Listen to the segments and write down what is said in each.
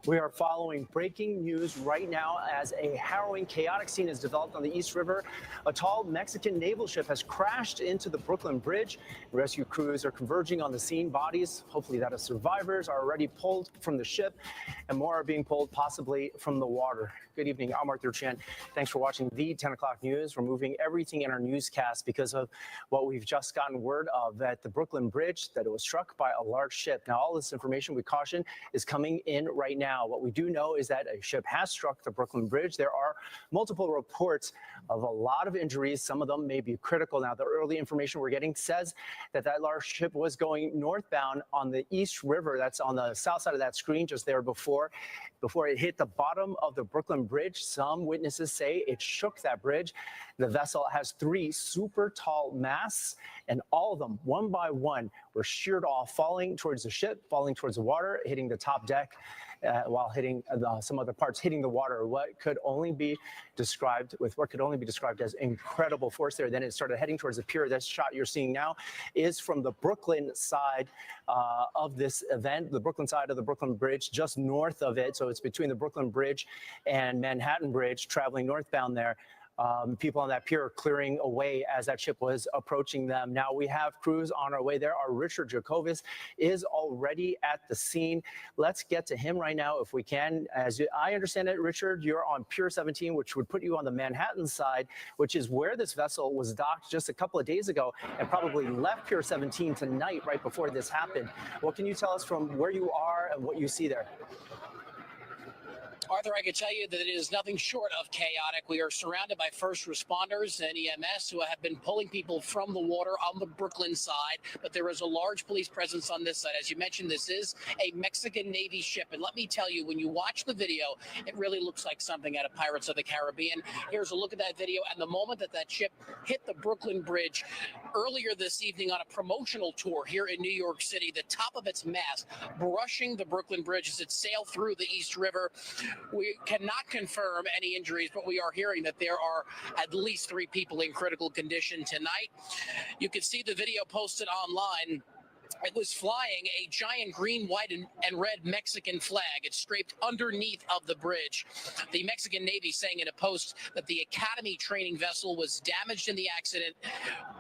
We are following breaking news right now as a harrowing, chaotic scene has developed on the East River. A tall Mexican naval ship has crashed into the Brooklyn Bridge. Rescue crews are converging on the scene. Bodies, hopefully that of survivors, are already pulled from the ship, and more are being pulled possibly from the water. Good evening. I'm Arthur Chen. Thanks for watching the 10 o'clock news. We're moving everything in our newscast because of what we've just gotten word of at the Brooklyn Bridge, that it was struck by a large ship. Now, all this information, we caution, is coming in right now. What we do know is that a ship has struck the Brooklyn Bridge. There are multiple reports of a lot of injuries. Some of them may be critical. Now, the early information we're getting says that that large ship was going northbound on the East River. That's on the south side of that screen just there before it hit the bottom of the Brooklyn Bridge. Some witnesses say it shook that bridge. The vessel has 3 super tall masts, and all of them, one by one, were sheared off, falling towards the ship, falling towards the water, hitting the top deck, while hitting some other parts, hitting the water. What could only be described as incredible force there. Then it started heading towards the pier. This shot you're seeing now is from the Brooklyn side of this event, the Brooklyn side of the Brooklyn Bridge, just north of it. So it's between the Brooklyn Bridge and Manhattan Bridge, traveling northbound there. People on that pier are clearing away as that ship was approaching them. Now we have crews on our way there. Our Richard Jacobus is already at the scene. Let's get to him right now if we can. As I understand it, Richard, you're on Pier 17, which would put you on the Manhattan side, which is where this vessel was docked just a couple of days ago and probably left Pier 17 tonight right before this happened. What can you tell us from where you are and what you see there? Arthur, I can tell you that it is nothing short of chaotic. We are surrounded by first responders and EMS who have been pulling people from the water on the Brooklyn side, but there is a large police presence on this side. As you mentioned, this is a Mexican Navy ship, and let me tell you, when you watch the video, it really looks like something out of Pirates of the Caribbean. Here's a look at that video, and the moment that that ship hit the Brooklyn Bridge earlier this evening on a promotional tour here in New York City, the top of its mast brushing the Brooklyn Bridge as it sailed through the East River. We cannot confirm any injuries, but we are hearing that there are at least 3 people in critical condition tonight. You can see the video posted online. It was flying a giant green, white, and red Mexican flag. It's draped underneath of the bridge. The Mexican Navy saying in a post that the Academy training vessel was damaged in the accident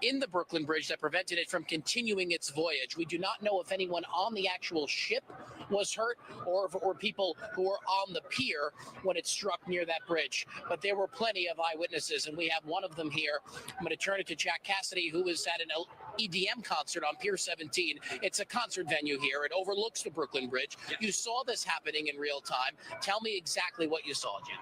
in the Brooklyn Bridge that prevented it from continuing its voyage. We do not know if anyone on the actual ship was hurt or if it were people who were on the pier when it struck near that bridge. But there were plenty of eyewitnesses, and we have one of them here. I'm going to turn it to Jack Cassidy, who was at an EDM concert on Pier 17. It's a concert venue here. It overlooks the Brooklyn Bridge. Yep. You saw this happening in real time. Tell me exactly what you saw, Jim.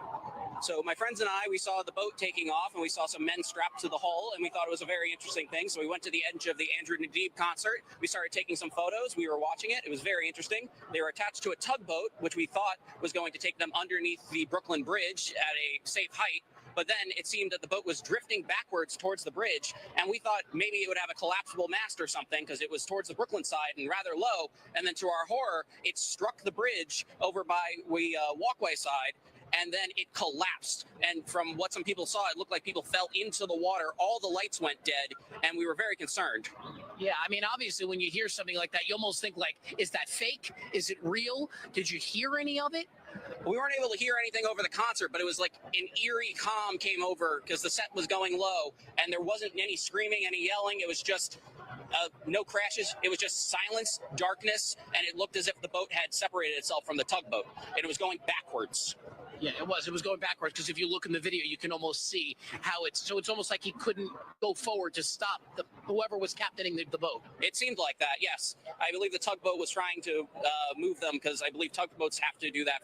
So my friends and I, we saw the boat taking off, and we saw some men strapped to the hull, and we thought it was a very interesting thing. So we went to the edge of the Andrew Nadeeb concert. We started taking some photos. We were watching it. It was very interesting. They were attached to a tugboat, which we thought was going to take them underneath the Brooklyn Bridge at a safe height. But then it seemed that the boat was drifting backwards towards the bridge, and we thought maybe it would have a collapsible mast or something because it was towards the Brooklyn side and rather low. And then to our horror, it struck the bridge over by the walkway side, and then it collapsed. And from what some people saw, it looked like people fell into the water. All the lights went dead, and we were very concerned. Yeah, I mean, obviously, when you hear something like that, you almost think, like, is that fake? Is it real? Did you hear any of it? We weren't able to hear anything over the concert, but it was like an eerie calm came over because the set was going low, and there wasn't any screaming, any yelling. It was just no crashes. It was just silence, darkness, and it looked as if the boat had separated itself from the tugboat, and it was going backwards. Yeah, it was. It was going backwards because if you look in the video, you can almost see how it's almost like he couldn't go forward to stop whoever was captaining the boat. It seemed like that, yes. I believe the tugboat was trying to move them because I believe tugboats have to do that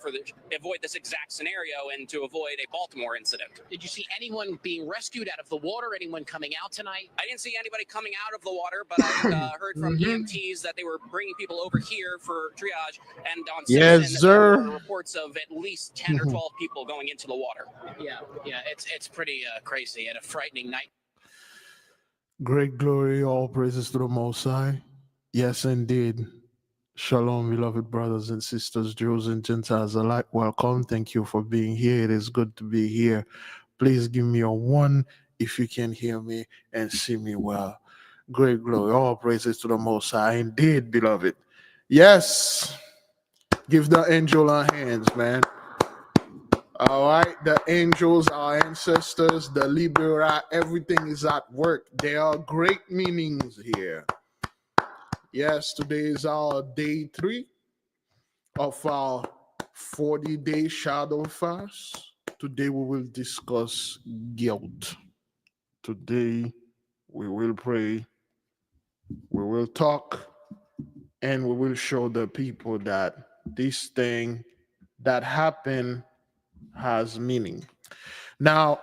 avoid this exact scenario and to avoid a Baltimore incident. Did you see anyone being rescued out of the water? Anyone coming out tonight? I didn't see anybody coming out of the water, but I heard from EMTs that they were bringing people over here for triage, and on yes, there were reports of at least 10 or 12 people going into the water. Yeah, it's pretty crazy and a frightening night. Great glory, all praises to the Most High. Yes, indeed. Shalom, beloved brothers and sisters, Jews and Gentiles alike. Welcome. Thank you for being here. It is good to be here. Please give me a 1 if you can hear me and see me well. Great glory, all praises to the Most High. Indeed, beloved. Yes. Give the angel a hands, man. All right, the angels, our ancestors, the Libera, everything is at work. There are great meanings here. Yes, today is our day 3 of our 40-day shadow fast. Today we will discuss guilt. Today we will pray, we will talk, and we will show the people that this thing that happened has meaning. Now,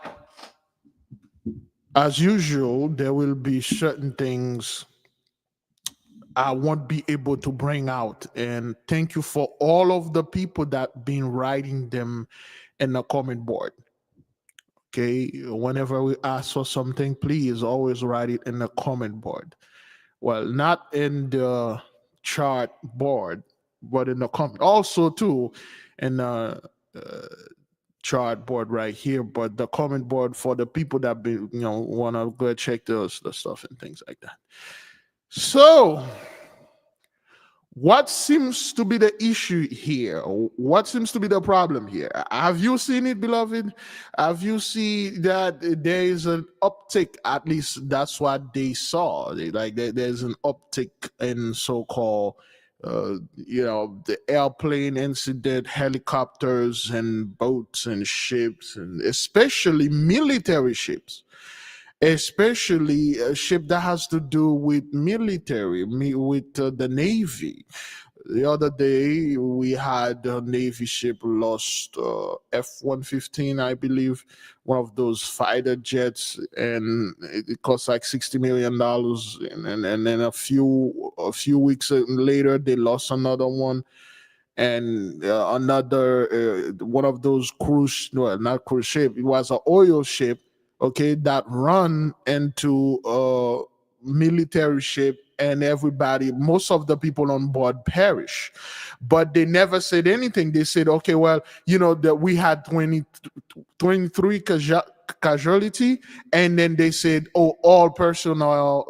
as usual, there will be certain things I won't be able to bring out. And thank you for all of the people that been writing them in the comment board. Okay, whenever we ask for something, please always write it in the comment board. Well, not in the chart board, but in the comment. Also, too, in the chart board right here, but the comment board for the people that be want to go check the stuff and things like that. So, what seems to be the issue here? What seems to be the problem here? Have you seen it, beloved? Have you seen that there is an uptick? At least that's what they saw. There's an uptick in so-called, the airplane incident, helicopters and boats and ships, and especially military ships. Especially a ship that has to do with military, with the Navy. The other day, we had a Navy ship lost F-115, I believe, one of those fighter jets, and it cost like $60 million. And then a few weeks later, they lost another one. And another one of those not cruise ship, it was an oil ship, okay, that run into a military ship, and everybody, most of the people on board perish. But they never said anything. They said, okay, well, that we had 23 casualty, and then they said, oh, all personnel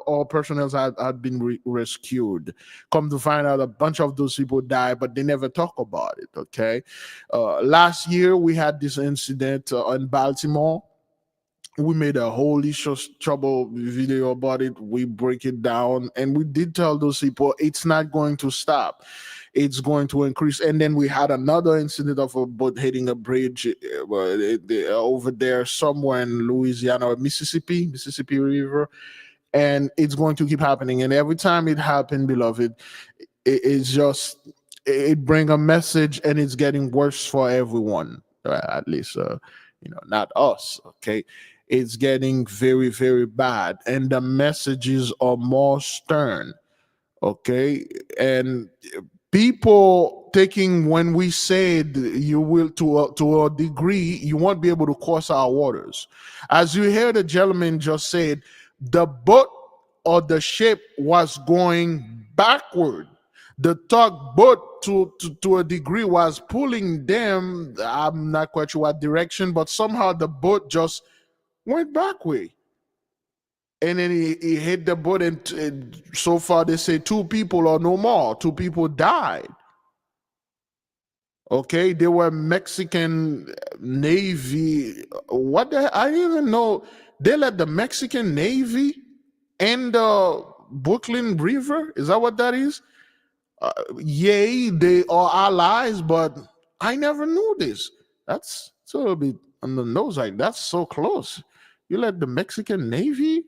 had been rescued. Come to find out, a bunch of those people died, but they never talk about it. Okay, last year we had this incident in Baltimore. We made a holy trouble video about it. We break it down, and we did tell those people it's not going to stop. It's going to increase. And then we had another incident of a boat hitting a bridge over there somewhere in Louisiana or Mississippi River, and it's going to keep happening. And every time it happened, beloved, it's just it bring a message, and it's getting worse for everyone. At least, not us. Okay. It's getting very, very bad, and the messages are more stern. Okay, and people taking, when we said you will, to a degree, you won't be able to cross our waters. As you hear the gentleman just said, the boat or the ship was going backward. The tugboat to a degree was pulling them. I'm not quite sure what direction, but somehow the boat just went back way, and then he hit the boat, and so far they say 2 people or no more. 2 people died. Okay, they were Mexican Navy. What the? I didn't even know they let the Mexican Navy and the Brooklyn River. Is that what that is? Yay, they are allies, but I never knew this. That's a little bit on the nose. Like, that's so close. You let the Mexican Navy,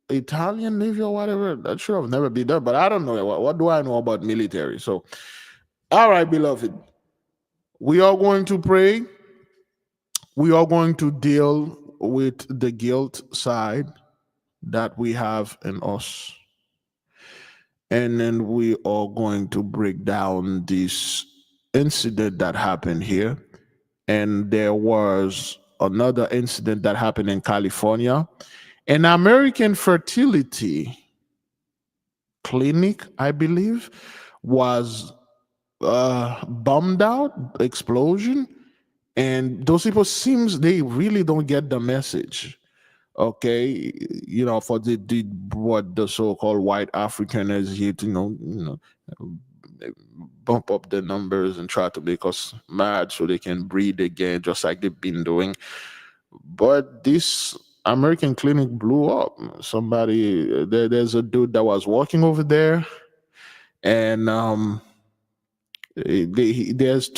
Italian Navy, or whatever, that should have never been done. But I don't know. What do I know about military? So, all right, beloved, we are going to pray. We are going to deal with the guilt side that we have in us. And then we are going to break down this incident that happened here. And there was another incident that happened in California. An American fertility clinic, I believe, was bombed out, explosion. And those people, seems they really don't get the message. Okay, for what the so-called white African is here to bump up the numbers and try to make us mad so they can breed again, just like they've been doing. But this American clinic blew up. There's a dude that was working over there, and there's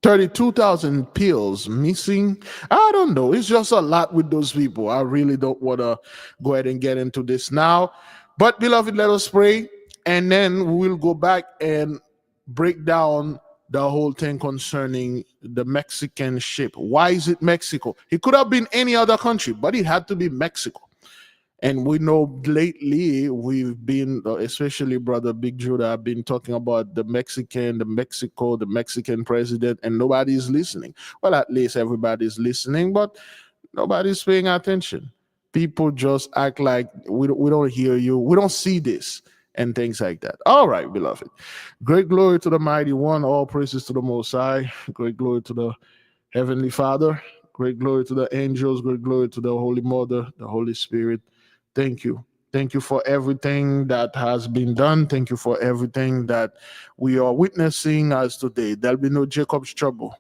32,000 pills missing. I don't know. It's just a lot with those people. I really don't want to go ahead and get into this now. But, beloved, let us pray. And then we'll go back and break down the whole thing concerning the Mexican ship. Why is it Mexico? It could have been any other country, but it had to be Mexico. And we know lately we've been, especially Brother Big Judah, have been talking about the Mexico, the Mexican president, and nobody's listening. Well, at least everybody's listening, but nobody's paying attention. People just act like we don't hear you, we don't see this, and things like that. All right, beloved. Great glory to the Mighty One. All praises to the Most High. Great glory to the Heavenly Father. Great glory to the angels. Great glory to the Holy Mother, the Holy Spirit. Thank you. Thank you for everything that has been done. Thank you for everything that we are witnessing as today. There'll be no Jacob's trouble.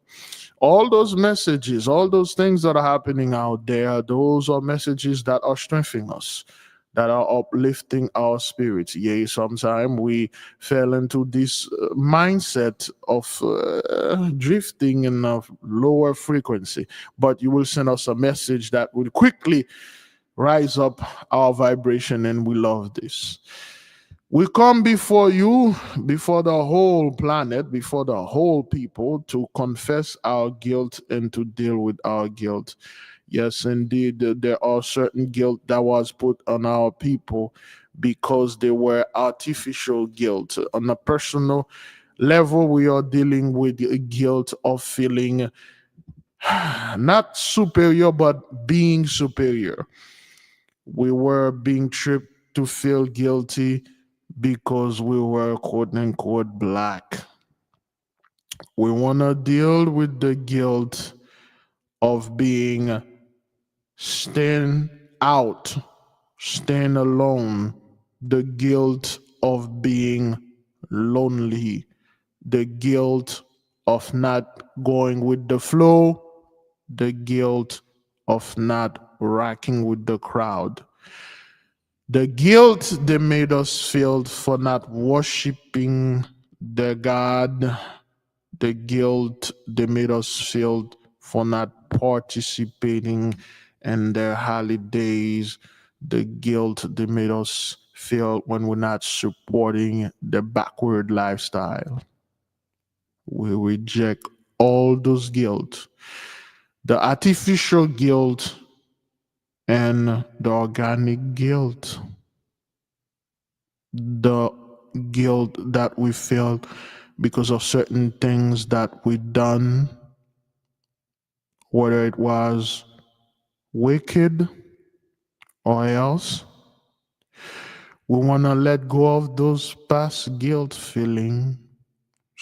All those messages, all those things that are happening out there, those are messages that are strengthening us, that are uplifting our spirits. Yea, sometimes we fell into this mindset of drifting in a lower frequency, but you will send us a message that will quickly rise up our vibration, and we love this. We come before you, before the whole planet, before the whole people, to confess our guilt and to deal with our guilt. Yes, indeed, there are certain guilt that was put on our people because they were artificial guilt. On a personal level, we are dealing with the guilt of feeling not superior, but being superior. We were being tripped to feel guilty because we were quote unquote black. We want to deal with the guilt of being stand out, stand alone, the guilt of being lonely, the guilt of not going with the flow, the guilt of not rocking with the crowd. The guilt they made us feel for not worshiping the God, the guilt they made us feel for not participating in their holidays, the guilt they made us feel when we're not supporting the backward lifestyle. We reject all those guilt, the artificial guilt and the organic guilt, the guilt that we felt because of certain things that we done, whether it was wicked or else. We want to let go of those past guilt feeling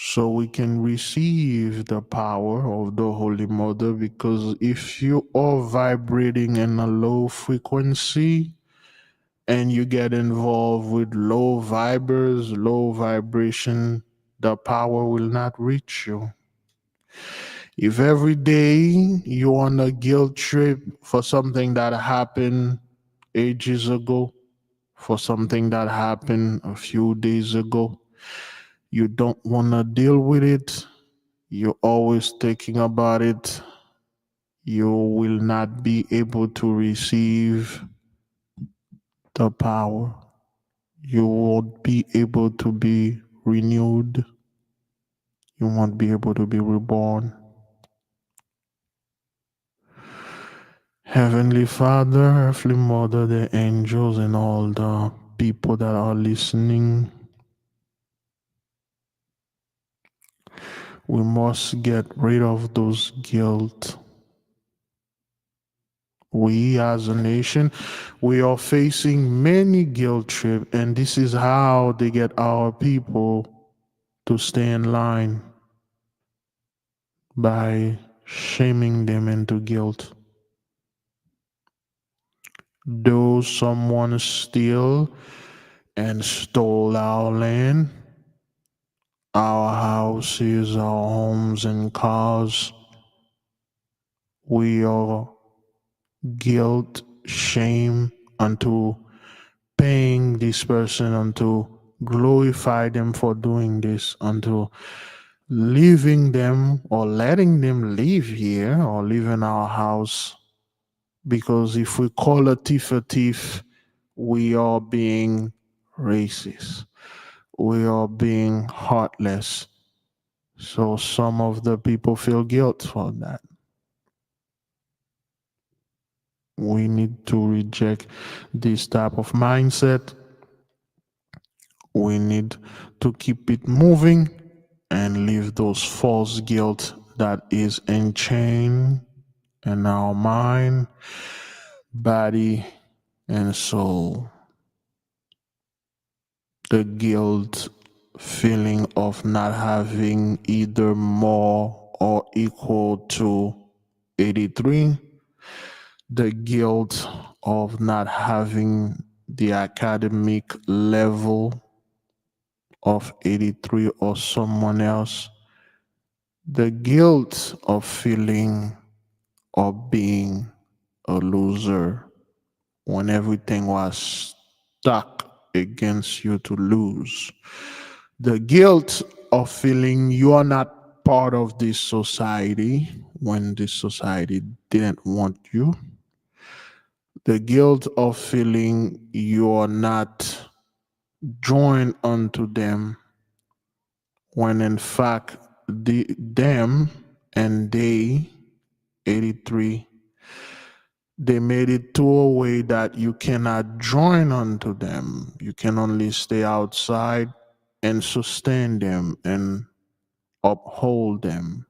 so we can receive the power of the Holy Mother, because if you are vibrating in a low frequency and you get involved with low vibers, low vibration, the power will not reach you. If every day you're on a guilt trip for something that happened ages ago, for something that happened a few days ago, you don't want to deal with it, you're always thinking about it, you will not be able to receive the power. You won't be able to be renewed. You won't be able to be reborn. Heavenly Father, Earthly Mother, the angels, and all the people that are listening, we must get rid of those guilt. We as a nation, we are facing many guilt trips, and this is how they get our people to stay in line, by shaming them into guilt. Though someone steal and stole our land, our houses, our homes, and cars. We are guilt, shame unto paying this person, unto glorify them for doing this, unto leaving them or letting them live here or live in our house. Because if we call a thief, we are being racist. We are being heartless. So some of the people feel guilt for that. We need to reject this type of mindset. We need to keep it moving and leave those false guilt that is enchained in our mind, body, and soul. The guilt feeling of not having either more or equal to 83. The guilt of not having the academic level of 83 or someone else. The guilt of feeling or being a loser when everything was stuck against you to lose. The guilt of feeling you are not part of this society when this society didn't want you. The guilt of feeling you are not joined unto them when in fact them and they, 83, they made it to a way that you cannot join unto them. You can only stay outside and sustain them and uphold them.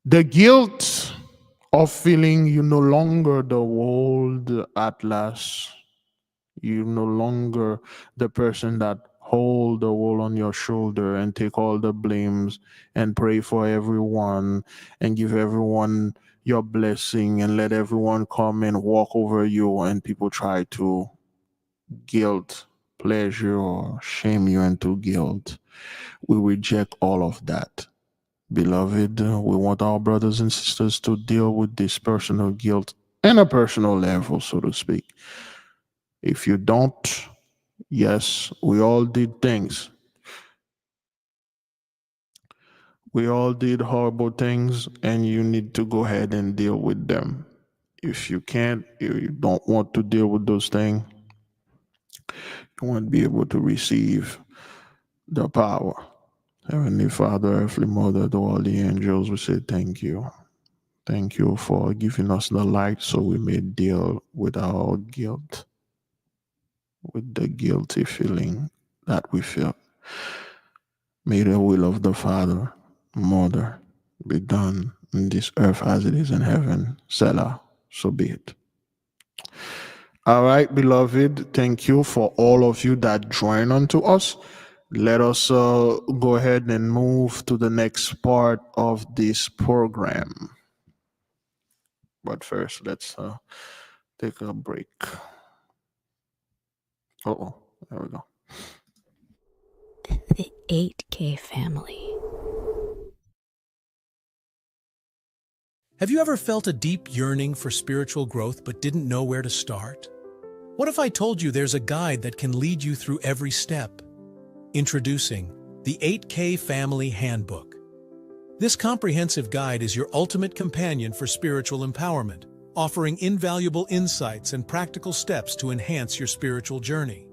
The guilt of feeling you no longer the world atlas. You no longer the person that hold the world on your shoulder and take all the blames and pray for everyone and give everyone your blessing and let everyone come and walk over you and people try to guilt, pleasure, or shame you into guilt. We reject all of that. Beloved, we want our brothers and sisters to deal with this personal guilt on a personal level, so to speak. If you don't, yes, we all did things. We all did horrible things, and you need to go ahead and deal with them. If you can't, you don't want to deal with those things, you won't be able to receive the power. Heavenly Father, Earthly Mother, to all the angels, we say thank you. Thank you for giving us the light so we may deal with our guilt, with the guilty feeling that we feel. May the will of the Father, Mother, be done in this earth as it is in heaven. Selah, so be it. All right, beloved, thank you for all of you that join unto us. Let us go ahead and move to the next part of this program. But first, let's take a break. Oh, there we go. The 8K family. Have you ever felt a deep yearning for spiritual growth but didn't know where to start? What if I told you there's a guide that can lead you through every step? Introducing the 8K Family Handbook. This comprehensive guide is your ultimate companion for spiritual empowerment, offering invaluable insights and practical steps to enhance your spiritual journey.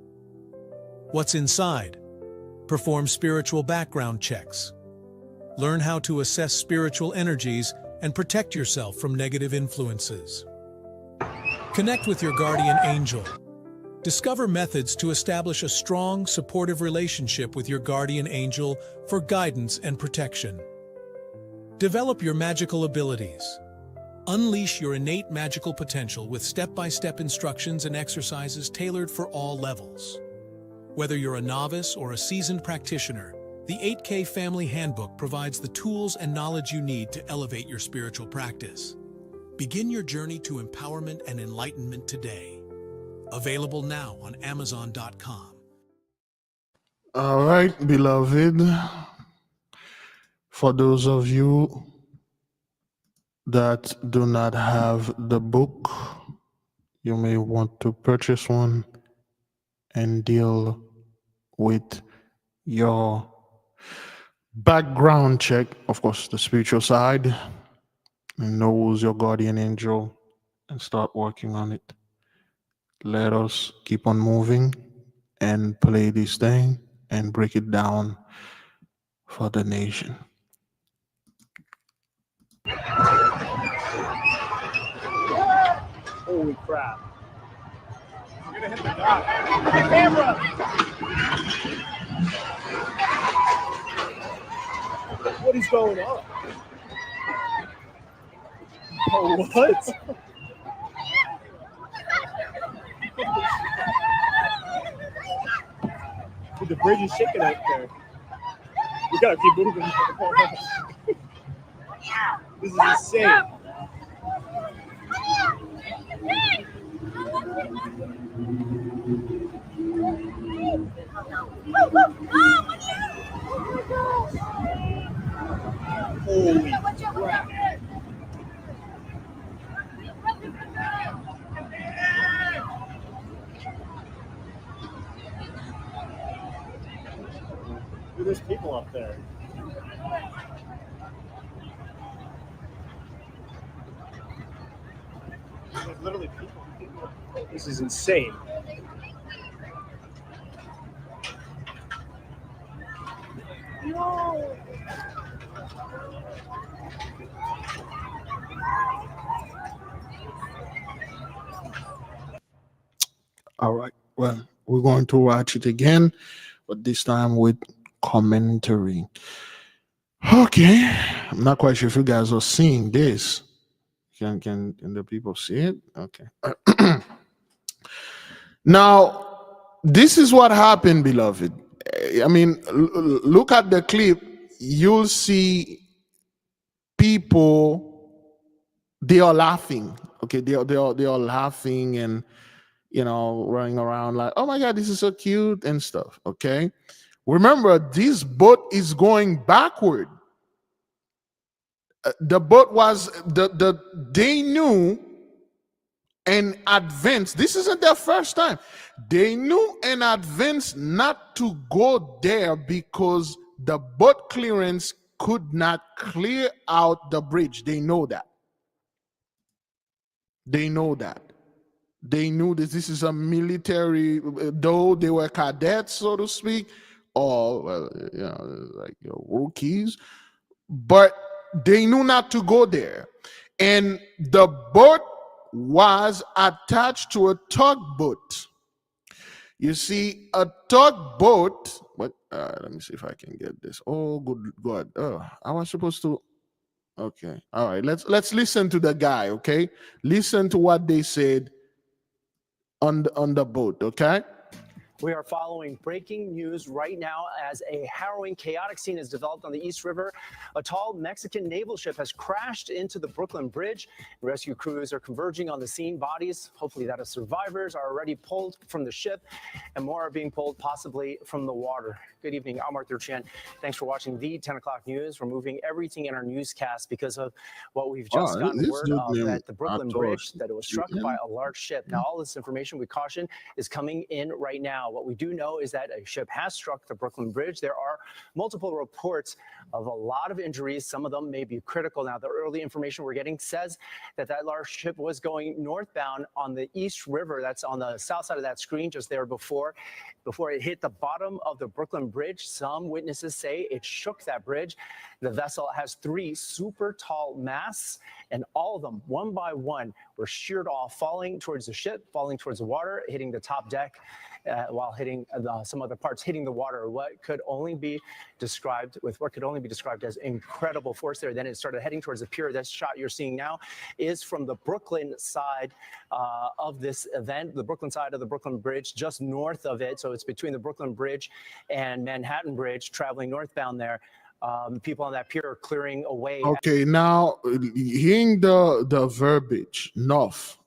What's inside? Perform spiritual background checks. Learn how to assess spiritual energies and protect yourself from negative influences. Connect with your guardian angel. Discover methods to establish a strong, supportive relationship with your guardian angel for guidance and protection. Develop your magical abilities. Unleash your innate magical potential with step-by-step instructions and exercises tailored for all levels. Whether you're a novice or a seasoned practitioner, the 8K Family Handbook provides the tools and knowledge you need to elevate your spiritual practice. Begin your journey to empowerment and enlightenment today. Available now on Amazon.com. All right, beloved. For those of you that do not have the book, you may want to purchase one and deal with your background check, of course, the spiritual side, and know who's your guardian angel, and start working on it. Let us keep on moving and play this thing and break it down for the nation. Holy crap. What is going on? Oh, what? Dude, the bridge is shaking out there. We gotta keep moving. This is insane. Holy crap. Dude, there's people up there. There's literally people. This is insane. No. All right. Well, we're going to watch it again, but this time with commentary. Okay. I'm not quite sure if you guys are seeing this. Can the people see it? Okay. Now, this is what happened, beloved. I mean, look at the clip. You'll see people, they are laughing. Okay, they are laughing and running around like, oh my God, this is so cute and stuff. Okay. Remember, this boat is going backward. The boat was they knew in advance. This isn't their first time. They knew in advance not to go there because the boat clearance could not clear out the bridge. They know that. They know that. They knew that this is a military, though they were cadets, so to speak, or like rookies, but they knew not to go there. And the boat was attached to a tugboat. You see, a tugboat. What? Let me see if I can get this. Oh, good God! Oh, I was supposed to. Okay, all right. Let's listen to the guy. Okay, listen to what they said on the boat. Okay. We are following breaking news right now as a harrowing, chaotic scene has developed on the East River. A tall Mexican naval ship has crashed into the Brooklyn Bridge. Rescue crews are converging on the scene. Bodies, hopefully that of survivors, are already pulled from the ship, and more are being pulled possibly from the water. Good evening. I'm Arthur Chen. Thanks for watching the 10 o'clock news. We're moving everything in our newscast because of what we've just gotten word of at the Brooklyn Bridge, that it was struck by a large ship. Now, all this information, we caution, is coming in right now. What we do know is that a ship has struck the Brooklyn Bridge. There are multiple reports of a lot of injuries. Some of them may be critical. Now, the early information we're getting says that large ship was going northbound on the East River. That's on the south side of that screen, just there before it hit the bottom of the Brooklyn Bridge. Some witnesses say it shook that bridge. The vessel has 3 super tall masts, and all of them, one by one, were sheared off, falling towards the ship, falling towards the water, hitting the top deck, while hitting some other parts, hitting the water. What could only be described as incredible force there. Then it started heading towards the pier. This shot you're seeing now is from the Brooklyn side of this event, the Brooklyn side of the Brooklyn Bridge, just north of it. So it's between the Brooklyn Bridge and Manhattan Bridge, traveling northbound there. People on that pier are clearing away. Okay, now hearing the verbiage, north,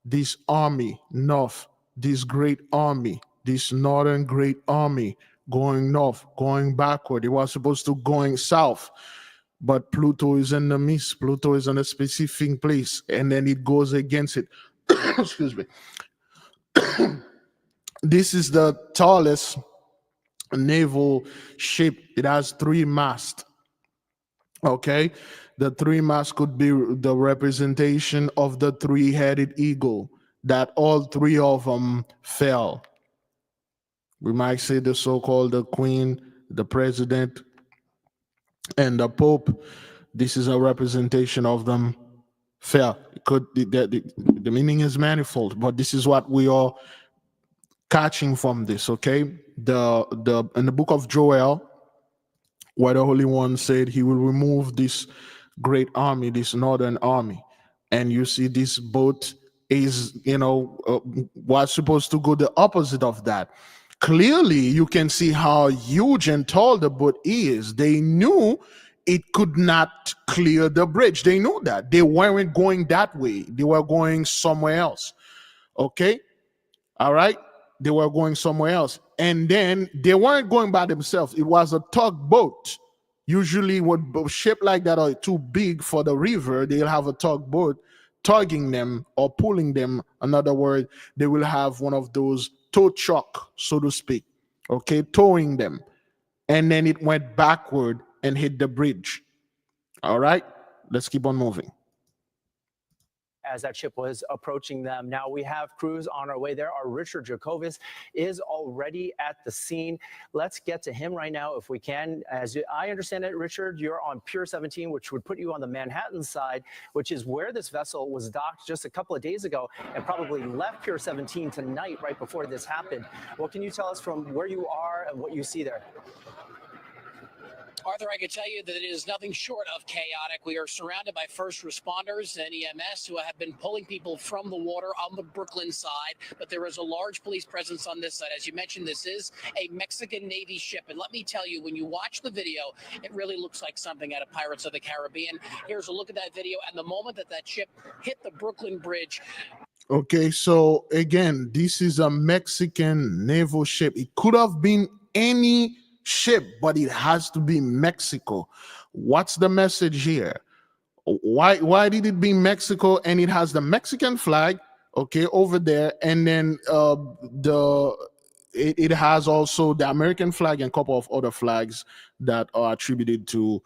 this army, north, this great army, this northern great army going north, going backward. It was supposed to going south, but Pluto is in the midst. Pluto is in a specific place, and then it goes against it. Excuse me. This is the tallest naval ship. It has 3 masts. Okay, the 3 masts could be the representation of the 3-headed eagle, that all 3 of them fell. We might say the so-called the queen, the president, and the pope. This is a representation of them fell. It could the meaning is manifold, but this is what we are catching from this. Okay, the in the book of Joel, where the Holy One said he will remove this great army, this northern army, and you see this boat is, was supposed to go the opposite of that. Clearly, you can see how huge and tall the boat is. They knew it could not clear the bridge. They knew that. They weren't going that way. They were going somewhere else. Okay? All right? They were going somewhere else. And then they weren't going by themselves. It was a tugboat. Usually when ships like that are too big for the river, they'll have a tugboat tugging them or pulling them. In other words, they will have one of those tow truck, so to speak, okay, towing them. And then it went backward and hit the bridge. All right, let's keep on moving. As that ship was approaching them. Now we have crews on our way there. Our Richard Jacobus is already at the scene. Let's get to him right now if we can. As I understand it, Richard, you're on Pier 17, which would put you on the Manhattan side, which is where this vessel was docked just a couple of days ago and probably left Pier 17 tonight right before this happened. What can you tell us from where you are and what you see there? Arthur, I can tell you that it is nothing short of chaotic. We are surrounded by first responders and EMS who have been pulling people from the water on the Brooklyn side, but there is a large police presence on this side. As you mentioned, this is a Mexican Navy ship, and let me tell you, when you watch the video, it really looks like something out of Pirates of the Caribbean. Here's a look at that video, and the moment that that ship hit the Brooklyn Bridge. Okay, so again, this is a Mexican naval ship. It could have been any ship, but it has to be Mexico. What's the message here? Why did it be Mexico and it has the Mexican flag, okay, over there, and then it has also the American flag and a couple of other flags that are attributed to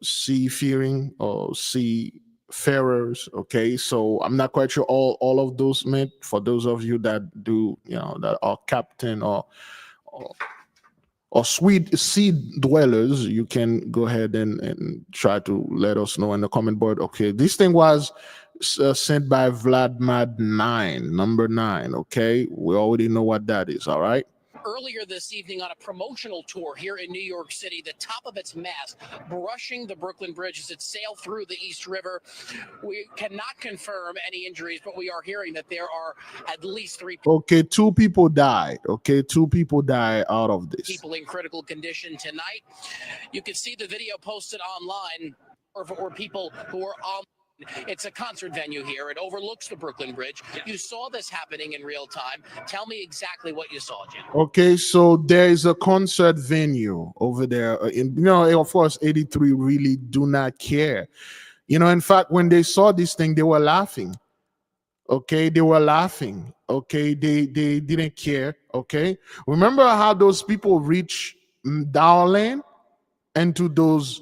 seafaring or seafarers. Okay, so I'm not quite sure all of those meant. For those of you that do, that are captain or sea dwellers, you can go ahead and try to let us know in the comment board. Okay, this thing was sent by Vladmad9, number 9. Okay, we already know what that is. All right. Earlier this evening on a promotional tour here in New York City, the top of its mast brushing the Brooklyn Bridge as it sailed through the East River. We cannot confirm any injuries, but we are hearing that there are at least 3 people. Okay, 2 people died. Okay, 2 people died out of this. People in critical condition tonight. You can see the video posted online or people who are on. It's a concert venue here. It overlooks the Brooklyn Bridge. You saw this happening in real time. Tell me exactly what you saw, Jim. Okay, so there is a concert venue over there. Of course, 83 really do not care. In fact, when they saw this thing, they were laughing. Okay, they were laughing. Okay, they didn't care. Okay, remember how those people reach downland into those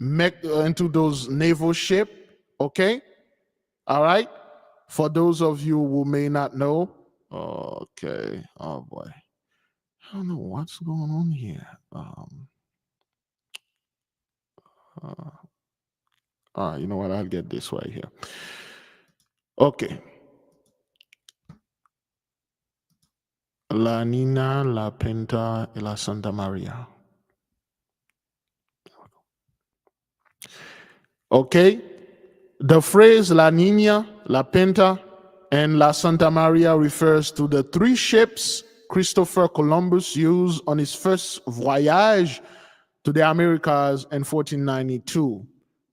naval ship. Okay, all right. For those of you who may not know, okay. Oh boy, I don't know what's going on here. You know what? I'll get this right here. Okay. La Nina, La Pinta, y La Santa Maria. Okay. The phrase La Nina, La Pinta, and La Santa Maria refers to the 3 ships Christopher Columbus used on his first voyage to the Americas in 1492.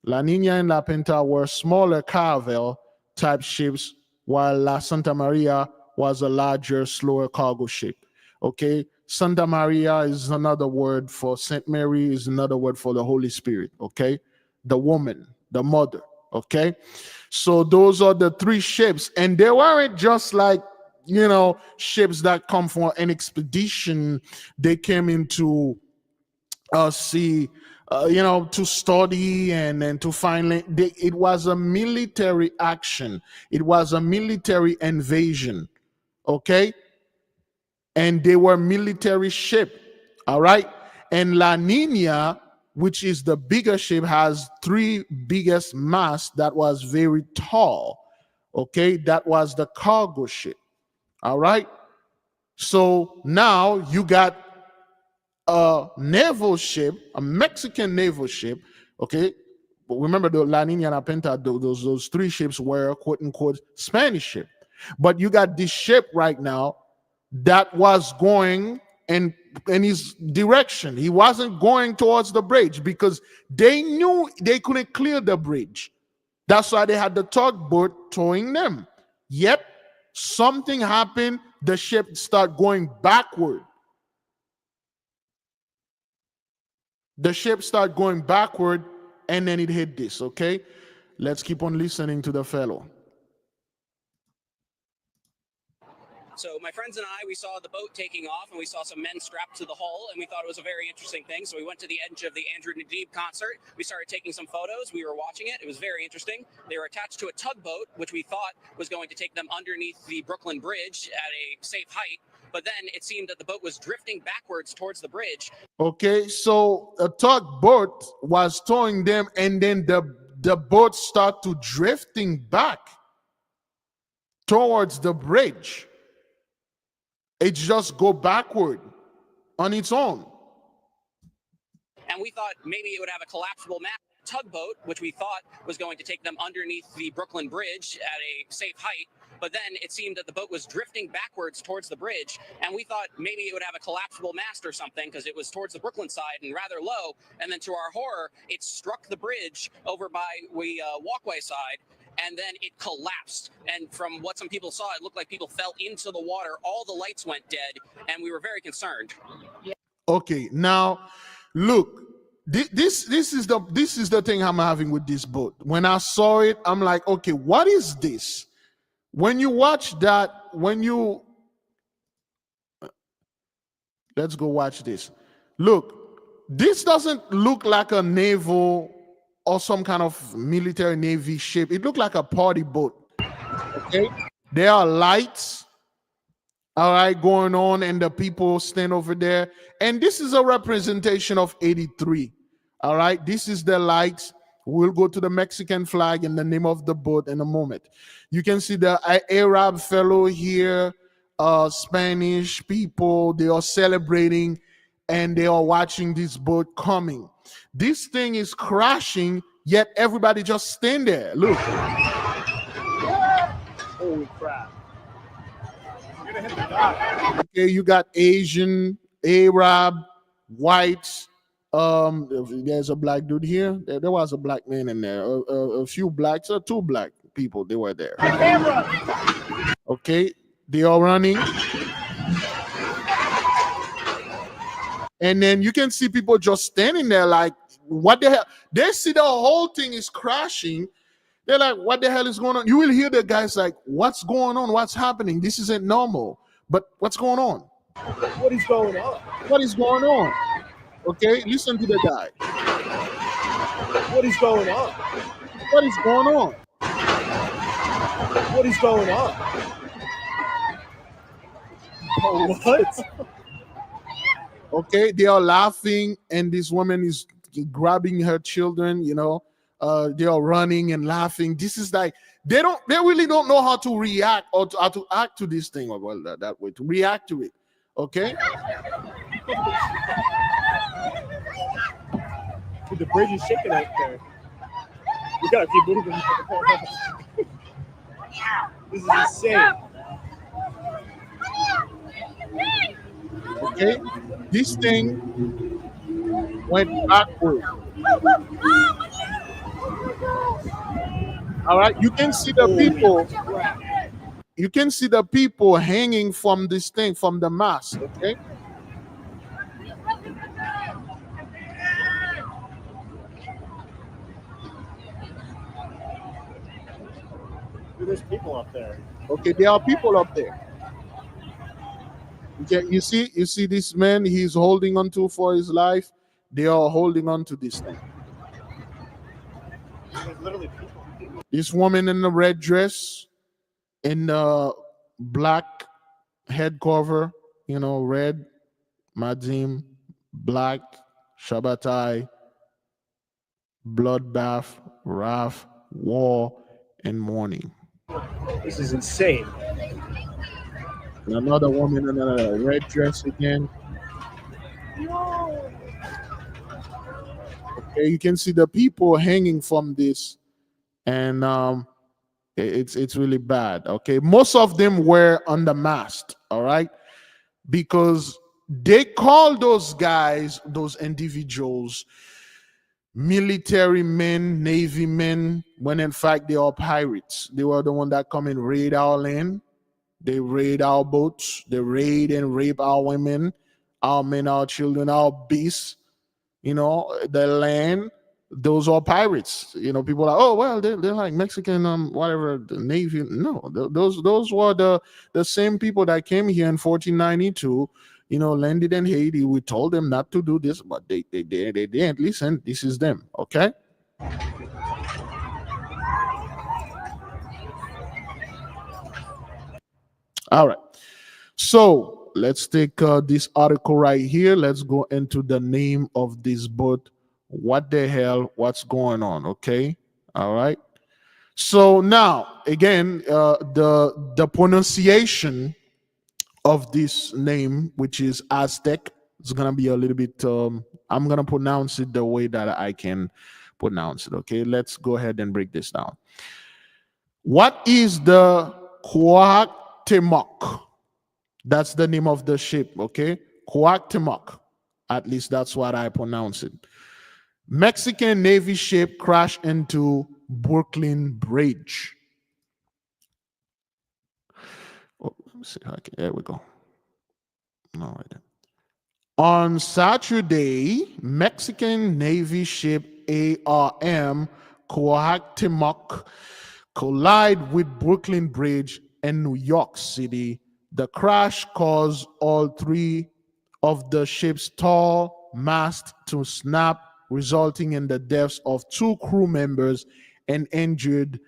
La Nina and La Pinta were smaller caravel type ships, while La Santa Maria was a larger, slower cargo ship. Okay, Santa Maria is another word for Saint Mary, is another word for the Holy Spirit. Okay, the woman, the mother. Okay, so those are the three ships, and they weren't just like, you know, ships that come for an expedition. They came into see, you know, to study and to find. It was a military action. It was a military invasion. Okay, and they were military ship. All right, and La Nina, which is the bigger ship, has three biggest masts that was very tall. Okay, that was the cargo ship. All right, so now you got a naval ship, a Mexican naval ship. Okay, but remember the La Nina and La Pinta, those three ships were quote unquote Spanish ship. But you got this ship right now that was going in his direction. He wasn't going towards the bridge because they knew they couldn't clear the bridge. That's why they had the tugboat towing them. Yet something happened. The ship started going backward. The ship started going backward, and then it hit this. Okay, let's keep on listening to the fellow. So my friends and I, we saw the boat taking off, and we saw some men strapped to the hull, and we thought it was a very interesting thing. So we went to the edge of the Andrew Nadeeb concert. We started taking some photos. We were watching it. It was very interesting. They were attached to a tugboat, which we thought was going to take them underneath the Brooklyn Bridge at a safe height. But then it seemed that the boat was drifting backwards towards the bridge. Okay, so a tugboat was towing them, and then the boat started drifting back towards the bridge. It just go backward on its own. And we thought maybe it would have a collapsible tugboat, which we thought was going to take them underneath the Brooklyn Bridge at a safe height. But then it seemed that the boat was drifting backwards towards the bridge, and we thought maybe it would have a collapsible mast or something because it was towards the Brooklyn side and rather low. And then to our horror, it struck the bridge over by the walkway side, and then it collapsed. And from what some people saw, it looked like people fell into the water. All the lights went dead, and we were very concerned. Okay, now look, this is the thing I'm having with this boat. When I saw it, I'm like, okay, what is this? When you watch that, let's go watch this. Look, this doesn't look like a naval or some kind of military navy ship. It looked like a party boat. Okay, there are lights, all right, going on, and the people stand over there. And this is a representation of 83. All right, this is the lights. We'll go to the Mexican flag and the name of the boat in a moment. You can see the Arab fellow here, Spanish people. They are celebrating, and they are watching this boat coming. This thing is crashing, yet everybody just stand there. Look. Holy crap. You're gonna hit the dock. Okay, you got Asian, Arab, whites. There's a black dude here. There was a black man in there. A few blacks, or two black people. They were there. Okay, they are running. And then you can see people just standing there like, what the hell? They see the whole thing is crashing. They're like, what the hell is going on? You will hear the guys like, what's going on? What's happening? This isn't normal. But what's going on? What is going on? What is going on? Okay, listen to the guy. What is going on? What is going on? What is going on? Oh, what? Okay, they are laughing, and this woman is grabbing her children, you know. They are running and laughing. This is like, they really don't know how to react or how to act to this thing. Well, that way, to react to it. Okay? The bridge is shaking out there. We gotta keep moving. This is insane. Okay? This thing went backward. All right, you can see the people. You can see the people hanging from this thing, from the mast, okay? There's people up there. Okay, there are people up there. Okay, you see this man, he's holding on to for his life. They are holding on to this thing. There's literally people. This woman in the red dress, in the black head cover, red, Madim, black, Shabbatai, bloodbath, wrath, war, and mourning. This is insane. And another woman in a red dress again. Okay, you can see the people hanging from this, and it's really bad. Okay, most of them were unmasked. All right, because they call those guys, those individuals, military men, navy men, when in fact they are pirates. They were the one that come and raid our land. They raid our boats. They raid and rape our women, our men, our children, our beasts. The land. Those are pirates. People are, oh well, they're like Mexican, whatever, the navy. No, those were the same people that came here in 1492. Landed in Haiti. We told them not to do this, but they didn't listen. This is them. Okay. All right. So let's take this article right here. Let's go into the name of this boat. What the hell? What's going on? Okay. All right. So now, again, the pronunciation of this name, which is Aztec, it's gonna be a little bit. I'm gonna pronounce it the way that I can pronounce it. Okay. Let's go ahead and break this down. What is the Cuauhtemoc? That's the name of the ship, okay? Cuauhtemoc. At least that's what I pronounce it. Mexican Navy ship crashed into Brooklyn Bridge. Oh, let me see. Okay, there we go. All right. On Saturday, Mexican Navy ship ARM Cuauhtemoc collided with Brooklyn Bridge in New York City. The crash caused all three of the ship's tall masts to snap, resulting in the deaths of 2 crew members and injuries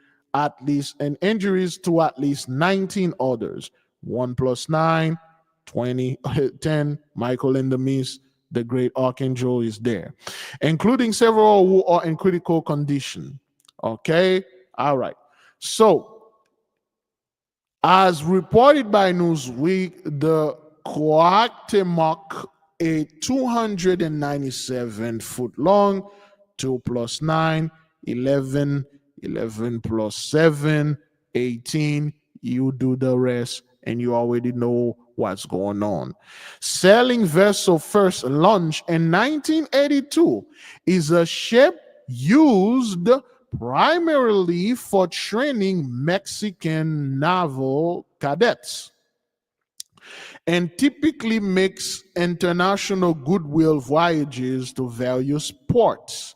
to at least 19 others. 1 plus 9, 20, 10. Michael and the Miss, the great Archangel, is there, including several who are in critical condition. Okay, all right. So, as reported by Newsweek, the Cuauhtemoc, a 297-foot long, 2 plus 9, 11, 11 plus 7, 18. You do the rest, and you already know what's going on. Sailing vessel first launched in 1982 is a ship used primarily for training Mexican naval cadets and typically makes international goodwill voyages to various ports.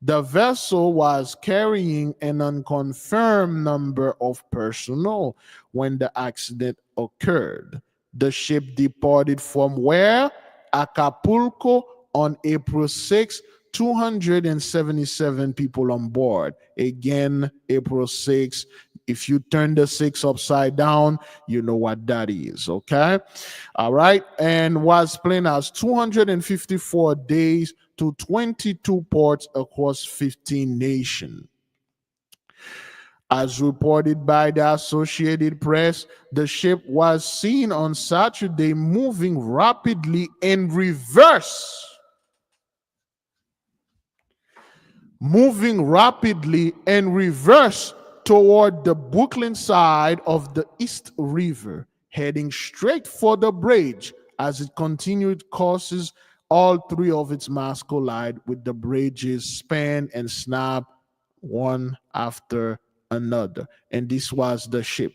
The vessel was carrying an unconfirmed number of personnel when the accident occurred. The ship departed from where? Acapulco on April 6, 277 people on board. Again, April 6. If you turn the 6 upside down, you know what that is, okay? All right. And was planned as 254 days to 22 ports across 15 nations. As reported by the Associated Press, the ship was seen on Saturday moving rapidly in reverse. Moving rapidly in reverse toward the Brooklyn side of the East River, heading straight for the bridge. As it continued courses, all 3 of its masts collide with the bridge's span and snap one after another. And this was the ship.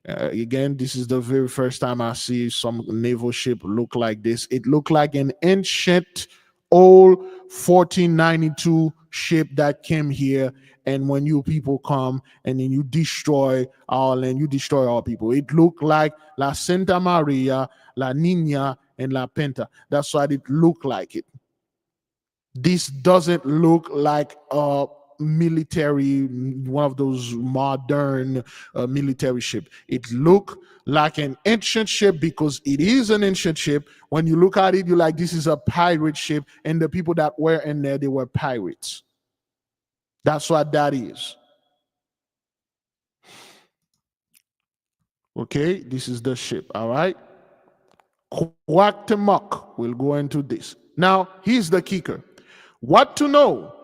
Again, this is the very first time I see some naval ship look like this. It looked like an ancient old 1492 ship that came here. And when you people come and then you destroy our land, you destroy our people. It looked like La Santa Maria, La Nina, and La Penta. That's what it looked like it. This doesn't look like a military, one of those modern military ship. It look like an ancient ship because it is an ancient ship. When you look at it, you're like, this is a pirate ship, and the people that were in there, they were pirates. That's what that is. Okay, this is the ship. All right. Cuauhtemoc. We'll go into this. Now, here's the kicker. What to know?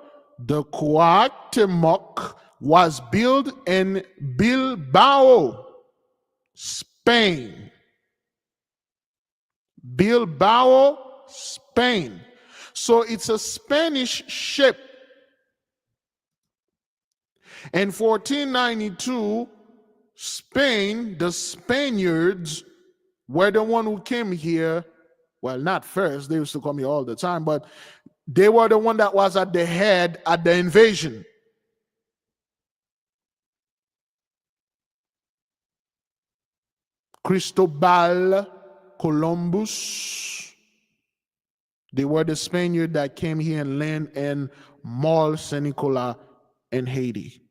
The Cuauhtemoc was built in Bilbao, Spain. Bilbao, Spain. So it's a Spanish ship. In 1492, Spain, the Spaniards were the one who came here. Well, not first. They used to come here all the time, but they were the one that was at the head at the invasion. Cristobal Columbus. They were the Spaniard that came here and landed in Mall Saint Nicolas in Haiti.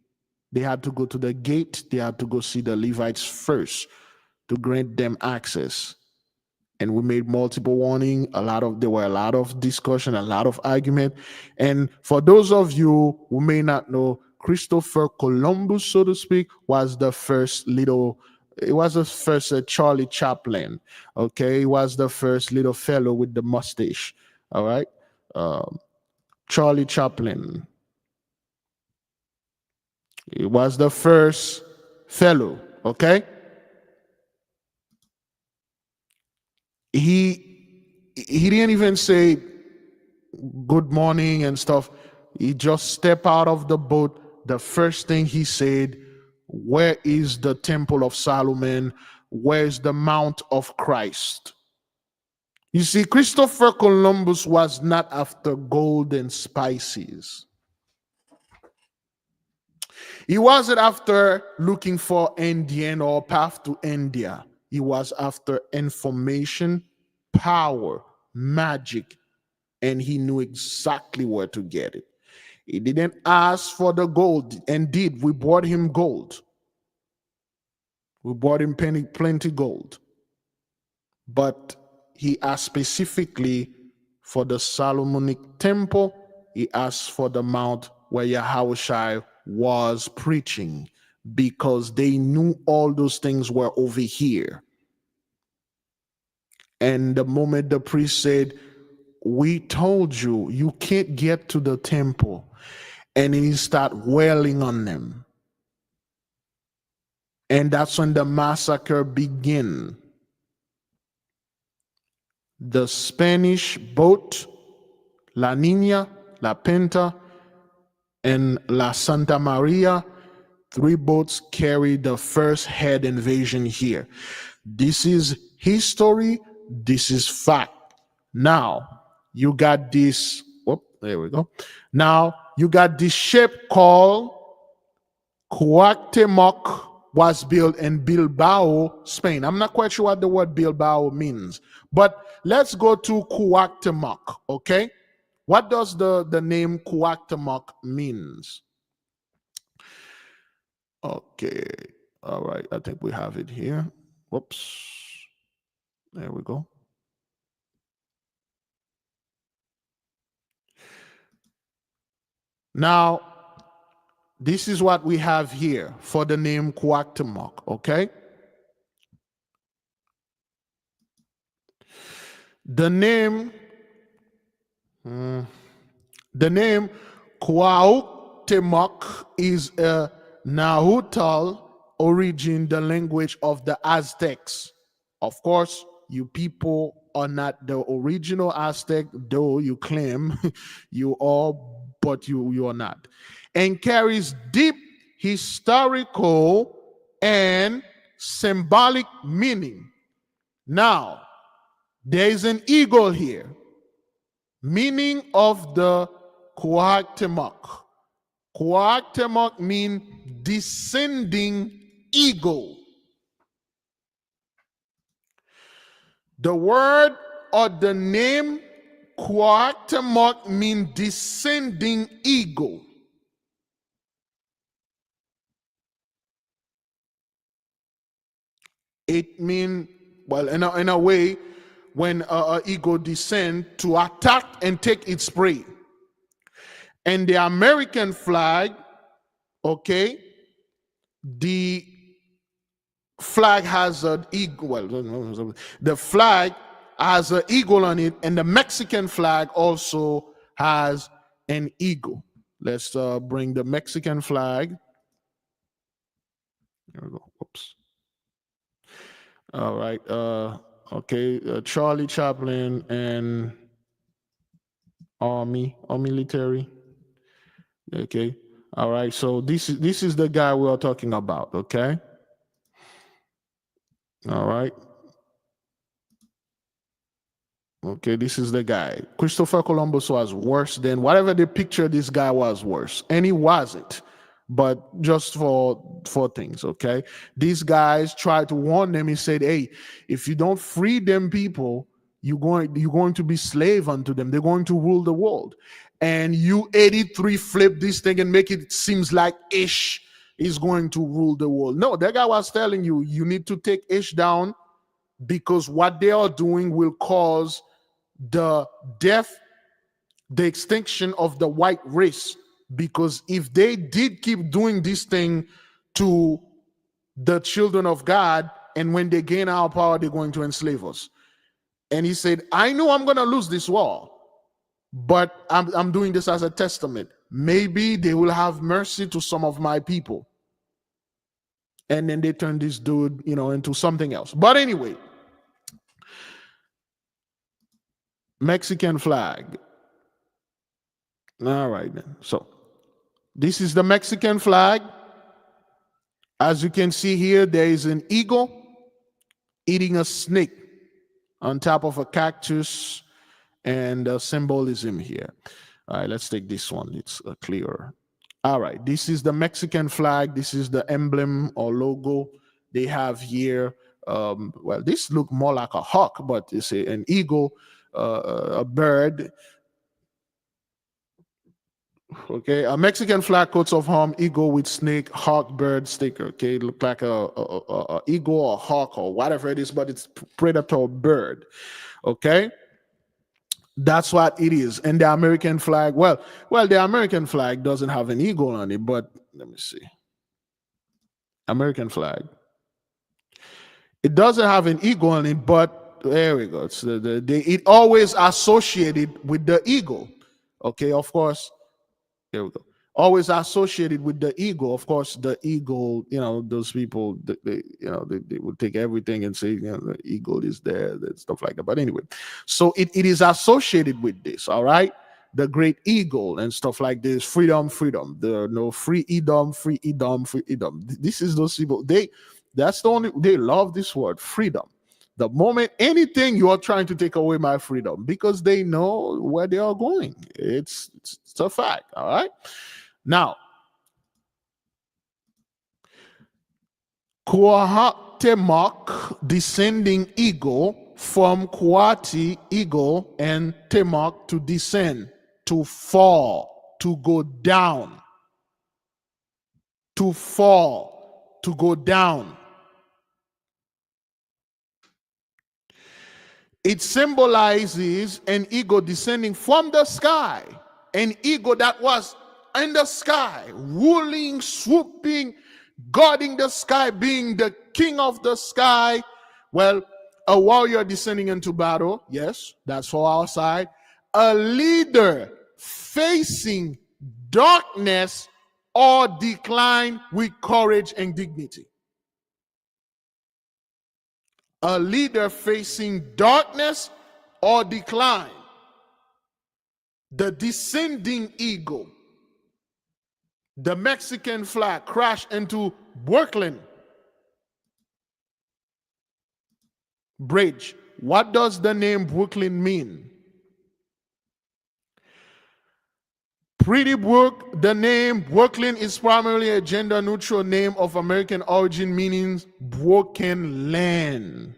They had to go to the gate. They had to go see the Levites first to grant them access. And we made multiple warning. There were a lot of discussion, a lot of argument. And for those of you who may not know, Christopher Columbus, so to speak, was the first Charlie Chaplin. Okay, he was the first little fellow with the mustache. All right, Charlie Chaplin. He was the first fellow. Okay. He didn't even say good morning and stuff. He just stepped out of the boat. The first thing he said, where is the temple of Solomon? Where's the Mount of Christ? You see, Christopher Columbus was not after gold and spices. He wasn't after looking for Indian or path to India. He was after information, power, magic, and he knew exactly where to get it. He didn't ask for the gold. Indeed, we brought him gold. We brought him plenty gold. But he asked specifically for the Solomonic temple. He asked for the mount where Yahushua was preaching, because they knew all those things were over here. And the moment the priest said, we told you, you can't get to the temple, and he start wailing on them. And that's when the massacre began. The Spanish boat, La Nina, La Penta, and La Santa Maria, 3 boats carried the first head invasion here. This is history. This is fact. Now, you got this. There we go. Now, you got this ship called Cuauhtemoc, was built in Bilbao, Spain. I'm not quite sure what the word Bilbao means, but let's go to Cuauhtemoc, okay? What does the name Cuauhtemoc means? Okay, all right, I think we have it here. Whoops, there we go. Now, this is what we have here for the name Cuauhtemoc, okay? The name Cuauhtemoc is a Nahuatl origin, the language of the Aztecs. Of course, you people are not the original Aztec, though you claim you are, but you are not. And carries deep historical and symbolic meaning. Now, there is an eagle here. Meaning of the Kuaktemak. Kuaktemak means descending eagle. The word or the name Kuaktemak means descending eagle. It means, well, in a way, when an eagle descends to attack and take its prey. And the American flag, okay, the flag has an eagle. Well, the flag has an eagle on it, and the Mexican flag also has an eagle. Let's bring the Mexican flag. There we go. Oops. All right. Okay. Charlie Chaplin and Army or military. Okay. All right. So this is the guy we are talking about. Okay. All right. Okay, this is the guy. Christopher Columbus was worse than whatever they picture this guy was worse. And he wasn't. But just for things, okay? These guys tried to warn them. He said, hey, if you don't free them people, you're going to be slave unto them. They're going to rule the world. And you 83 flip this thing and make it seems like Ish is going to rule the world. No, that guy was telling you, you need to take Ish down, because what they are doing will cause the death, the extinction of the white race. Because if they did keep doing this thing to the children of God, and when they gain our power, they're going to enslave us. And he said, I know I'm going to lose this war, but I'm doing this as a testament. Maybe they will have mercy to some of my people. And then they turn this dude, into something else. But anyway, Mexican flag. All right, then. So this is the Mexican flag. As you can see here, there is an eagle eating a snake on top of a cactus, and symbolism here. All right, let's take this one. It's clearer. All right, this is the Mexican flag. This is the emblem or logo they have here. Well, this look more like a hawk, but it's an eagle, a bird. Okay, a Mexican flag, coats of arms, eagle with snake, hawk, bird sticker. Okay, look like a eagle or hawk or whatever it is, but it's predator bird. Okay, that's what it is. And the American flag, well, the American flag doesn't have an eagle on it, but let me see. American flag. It doesn't have an eagle on it, but there we go. It's it always associated with the eagle. Okay, of course. There we go. Always associated with the eagle. Of course, the eagle, those people, they would take everything and say, the eagle is there, and stuff like that. But anyway, so it is associated with this, all right? The great eagle and stuff like this. Freedom. The free Edom. This is those people. That's the only, they love this word, freedom. The moment anything you are trying to take away my freedom, because they know where they are going. It's a fact, all right? Now, Kuatemak, descending eagle, from Kuati, eagle, and Temak, to descend, to fall, to go down, to fall, to go down. It symbolizes an eagle descending from the sky, an eagle that was in the sky, ruling, swooping, guarding the sky, being the king of the sky. Well, a warrior descending into battle, yes, that's for our side. A leader facing darkness or decline with courage and dignity. A leader facing darkness or decline. The descending eagle. The Mexican flag crashed into Brooklyn. Bridge. What does the name Brooklyn mean? Pretty Brook, the name Brooklyn is primarily a gender-neutral name of American origin meaning broken land.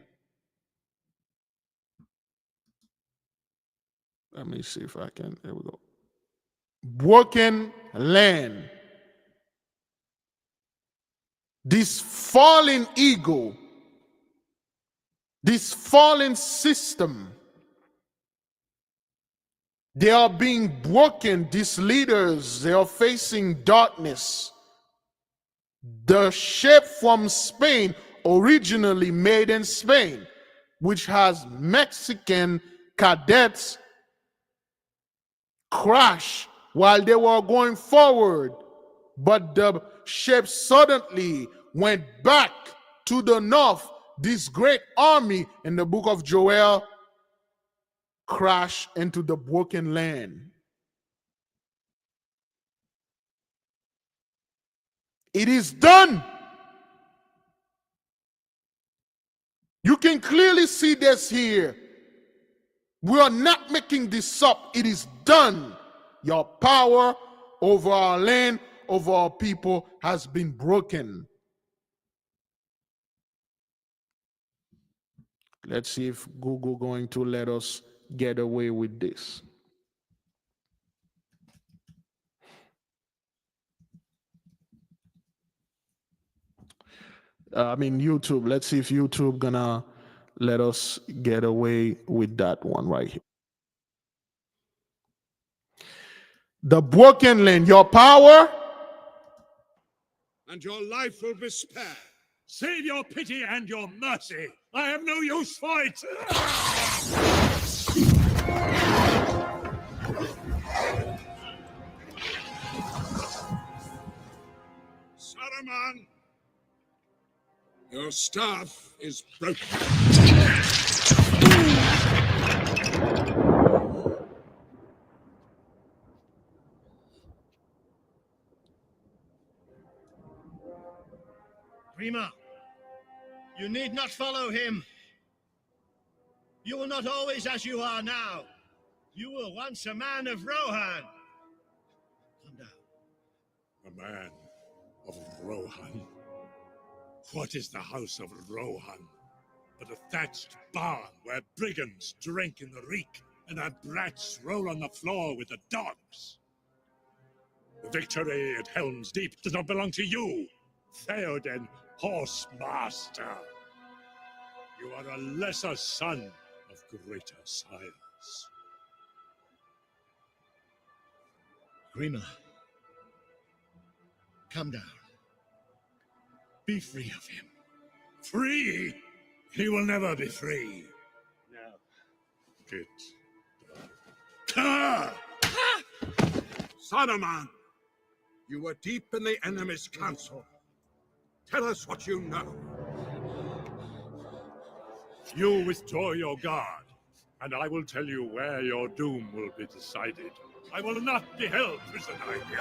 Let me see if I can, there we go. Broken land. This fallen ego, this fallen system, they are being broken. These leaders, they are facing darkness. The ship from Spain, originally made in Spain, which has Mexican cadets, crash while they were going forward. But the ship suddenly went back to the north. This great army in the book of Joel crash into the broken land. It is done. You can clearly see this here. We are not making this up. It is done. Your power over our land, over our people has been broken. Let's see if Google going to let us get away with this. YouTube. Let's see if YouTube gonna let us get away with that one right here. The broken land, your power and your life will be spared. Save your pity and your mercy. I have no use for it. Sacrament, your staff is broken. Prima, you need not follow him. You were not always as you are now. You were once a man of Rohan. Come down. A man of Rohan? What is the house of Rohan but a thatched barn where brigands drink in the reek and our brats roll on the floor with the dogs? The victory at Helm's Deep does not belong to you, Theoden Horsemaster. You are a lesser son of greater sires. Grima, come down. Be free of him. Free? He will never be free. No. Get down. Sacrament, you were deep in the enemy's council. Tell us what you know. You withdraw your guard, and I will tell you where your doom will be decided. I will not be held prisoner here.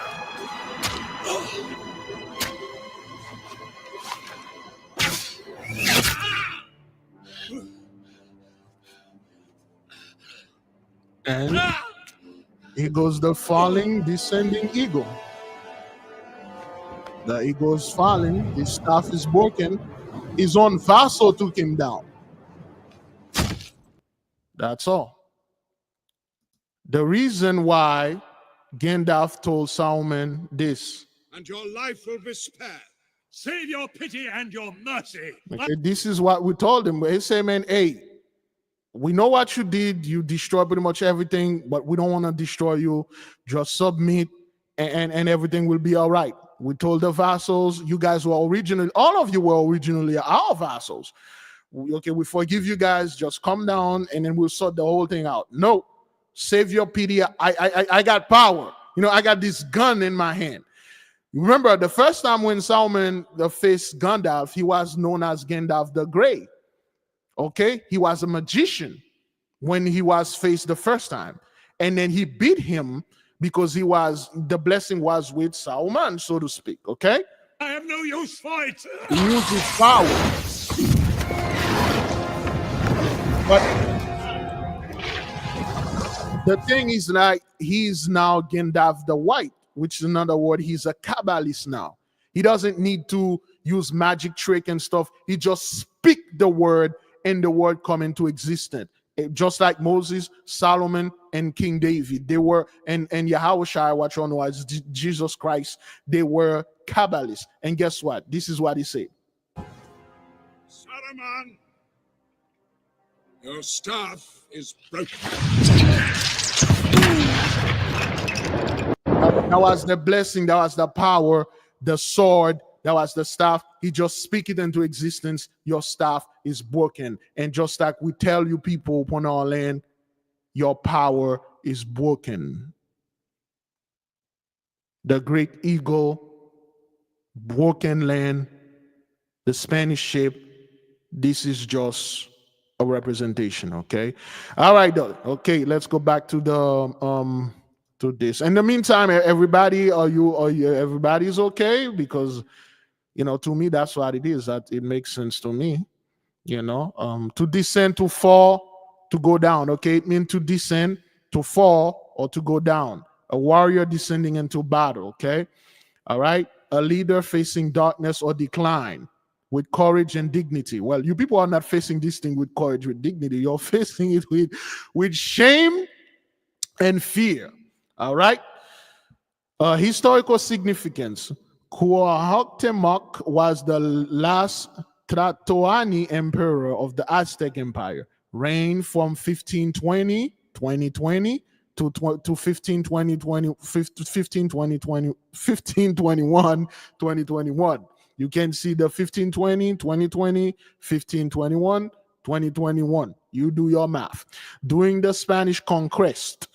And here goes the falling, descending eagle. The eagle is falling, his staff is broken, his own vassal took him down. That's all. The reason why Gandalf told Saruman this. And your life will be spared. Save your pity and your mercy. Okay, this is what we told him. He said, man, hey, we know what you did. You destroyed pretty much everything, but we don't want to destroy you. Just submit and everything will be all right. We told the vassals, you guys were originally, all of you were originally our vassals. We forgive you guys. Just come down and then we'll sort the whole thing out. No, save your pity. I got power. I got this gun in my hand. Remember, the first time when Saruman faced Gandalf, he was known as Gandalf the Grey. Okay? He was a magician when he was faced the first time. And then he beat him because the blessing was with Saruman, so to speak. Okay? I have no use for it. He used his power. But the thing is, like, he's now Gandalf the White, which is another word. He's a Kabbalist now. He doesn't need to use magic trick and stuff. He just speak the word and the word come into existence. Just like Moses, Solomon, and King David. They were, and Yahushua, what you know as Jesus Christ, they were Kabbalists. And guess what? This is what he said. Saruman, your staff is broken. That was the blessing, that was the power, the sword, that was the staff. He just speak it into existence. Your staff is broken. And just like we tell you people upon our land, your power is broken. The great eagle, broken land, the Spanish ship, this is just a representation, okay? All right, though. Okay, let's go back to the to this. In the meantime, everybody, everybody's okay? Because to me, that's what it is. That it makes sense to me. To descend, to fall, to go down. Okay, it means to descend, to fall, or to go down. A warrior descending into battle. Okay, all right. A leader facing darkness or decline with courage and dignity. Well, you people are not facing this thing with courage, with dignity. You're facing it with shame and fear. All right. Historical significance. Cuauhtémoc was the last Tlatoani emperor of the Aztec Empire, reigned from 1520 to 1521 2021. You can see the 1520, 2020, 1521, 2021. You do your math. During the Spanish conquest,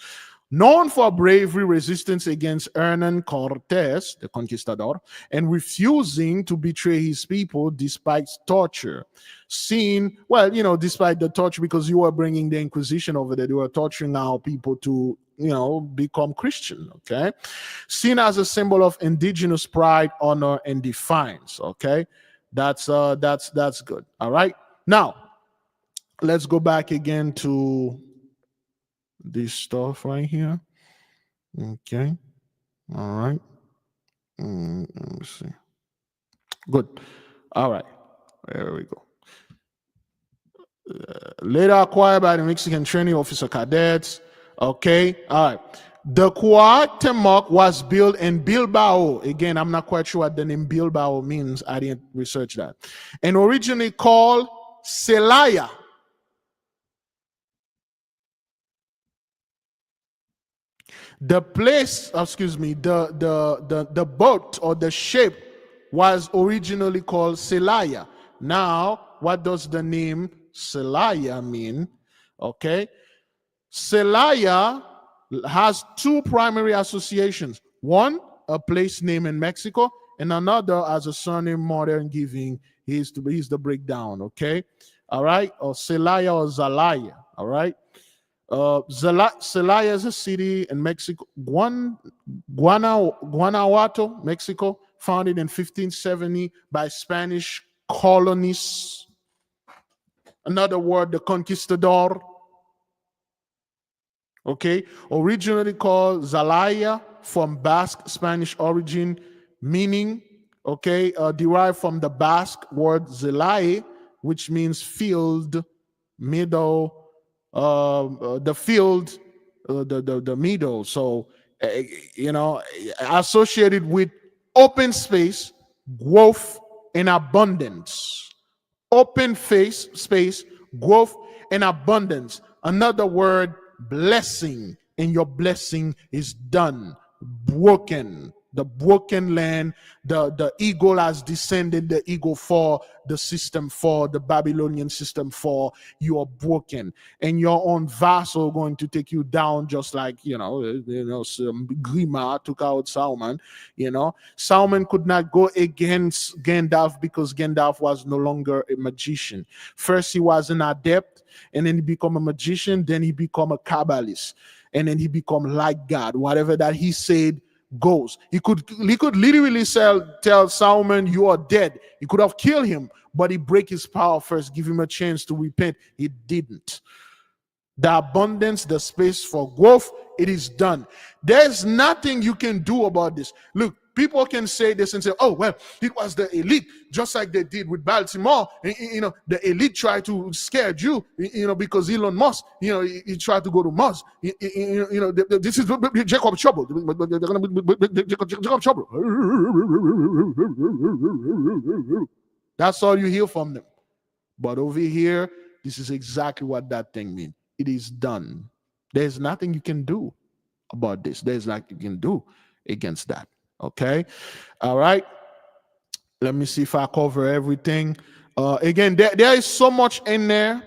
known for bravery, resistance against Hernan Cortés, the conquistador, and refusing to betray his people despite torture. Despite the torture, because you were bringing the Inquisition over there, they were torturing our people to, become Christian, okay? Seen as a symbol of indigenous pride, honor, and defiance, okay? That's good, all right? Now, let's go back again to this stuff right here. Okay. All right. Let me see. Good. All right. There we go. Later acquired by the Mexican training officer cadets. Okay. All right. The Cuauhtémoc was built in Bilbao. Again, I'm not quite sure what the name Bilbao means. I didn't research that. And originally called Celaya. The place, the boat or the ship was originally called Celaya. Now, what does the name Celaya mean? Okay. Celaya has two primary associations. One, a place name in Mexico, and another as a surname modern giving. He's the breakdown. Okay. All right. Or Celaya or Zalaya. All right. Celaya is a city in Mexico, Guanajuato, Mexico, founded in 1570 by Spanish colonists. Another word, the conquistador. Okay, originally called Zalaya, from Basque Spanish origin, meaning, derived from the Basque word Zelai, which means field, meadow, the field, the meadow. So, associated with open space, growth, and abundance. Open space, growth, and abundance. Another word, blessing, and your blessing is done. Broken. The broken land, the eagle has descended, the eagle fall, the system fall, the Babylonian system fall. You are broken, and your own vassal going to take you down, just like Grima took out Saruman. Saruman could not go against Gandalf because Gandalf was no longer a magician. First, he was an adept, and then he became a magician. Then he became a Kabbalist, and then he became like God. Whatever that he said goes. He could literally tell Solomon, you are dead. He could have killed him, but he break his power first, give him a chance to repent. He didn't. The abundance, the space for growth, it is done. There's nothing you can do about this. Look, people can say this and say, oh, well, it was the elite, just like they did with Baltimore. The elite tried to scare you, because Elon Musk, he tried to go to Mars. This is Jacob Trouble. Jacob Trouble. That's all you hear from them. But over here, this is exactly what that thing means. It is done. There's nothing you can do about this. There's nothing you can do against that. Okay? All right. Let me see if I cover everything. Again, there is so much in there,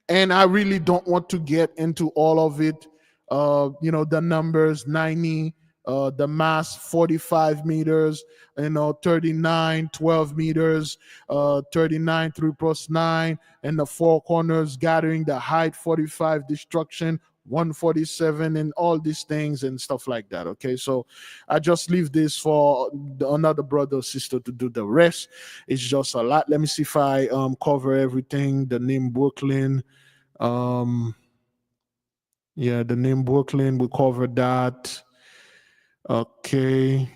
and I really don't want to get into all of it. The numbers 90, the mass 45 meters, 39, 12 meters, 39, 3 plus 9, and the four corners gathering the height 45, destruction 147, and all these things and stuff like that. Okay, so I just leave this for another brother or sister to do the rest. It's just a lot. Let me see if I cover everything. The name Brooklyn, yeah, the name Brooklyn, we covered that. Okay.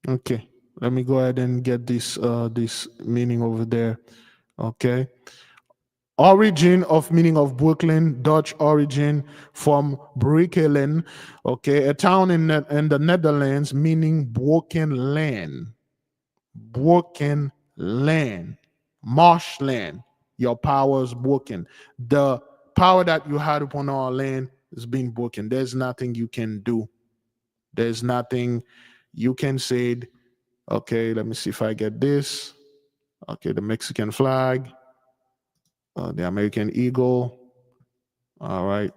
Okay. Let me go ahead and get this meaning over there. Okay. Origin of meaning of Brooklyn, Dutch origin from Breukelen, okay, a town in the Netherlands, meaning broken land. Broken land, marshland. Your power is broken. The power that you had upon our land is being broken. There's nothing you can do. There's nothing you can say. Okay, let me see if I get this. Okay, the Mexican flag, the American eagle. All right,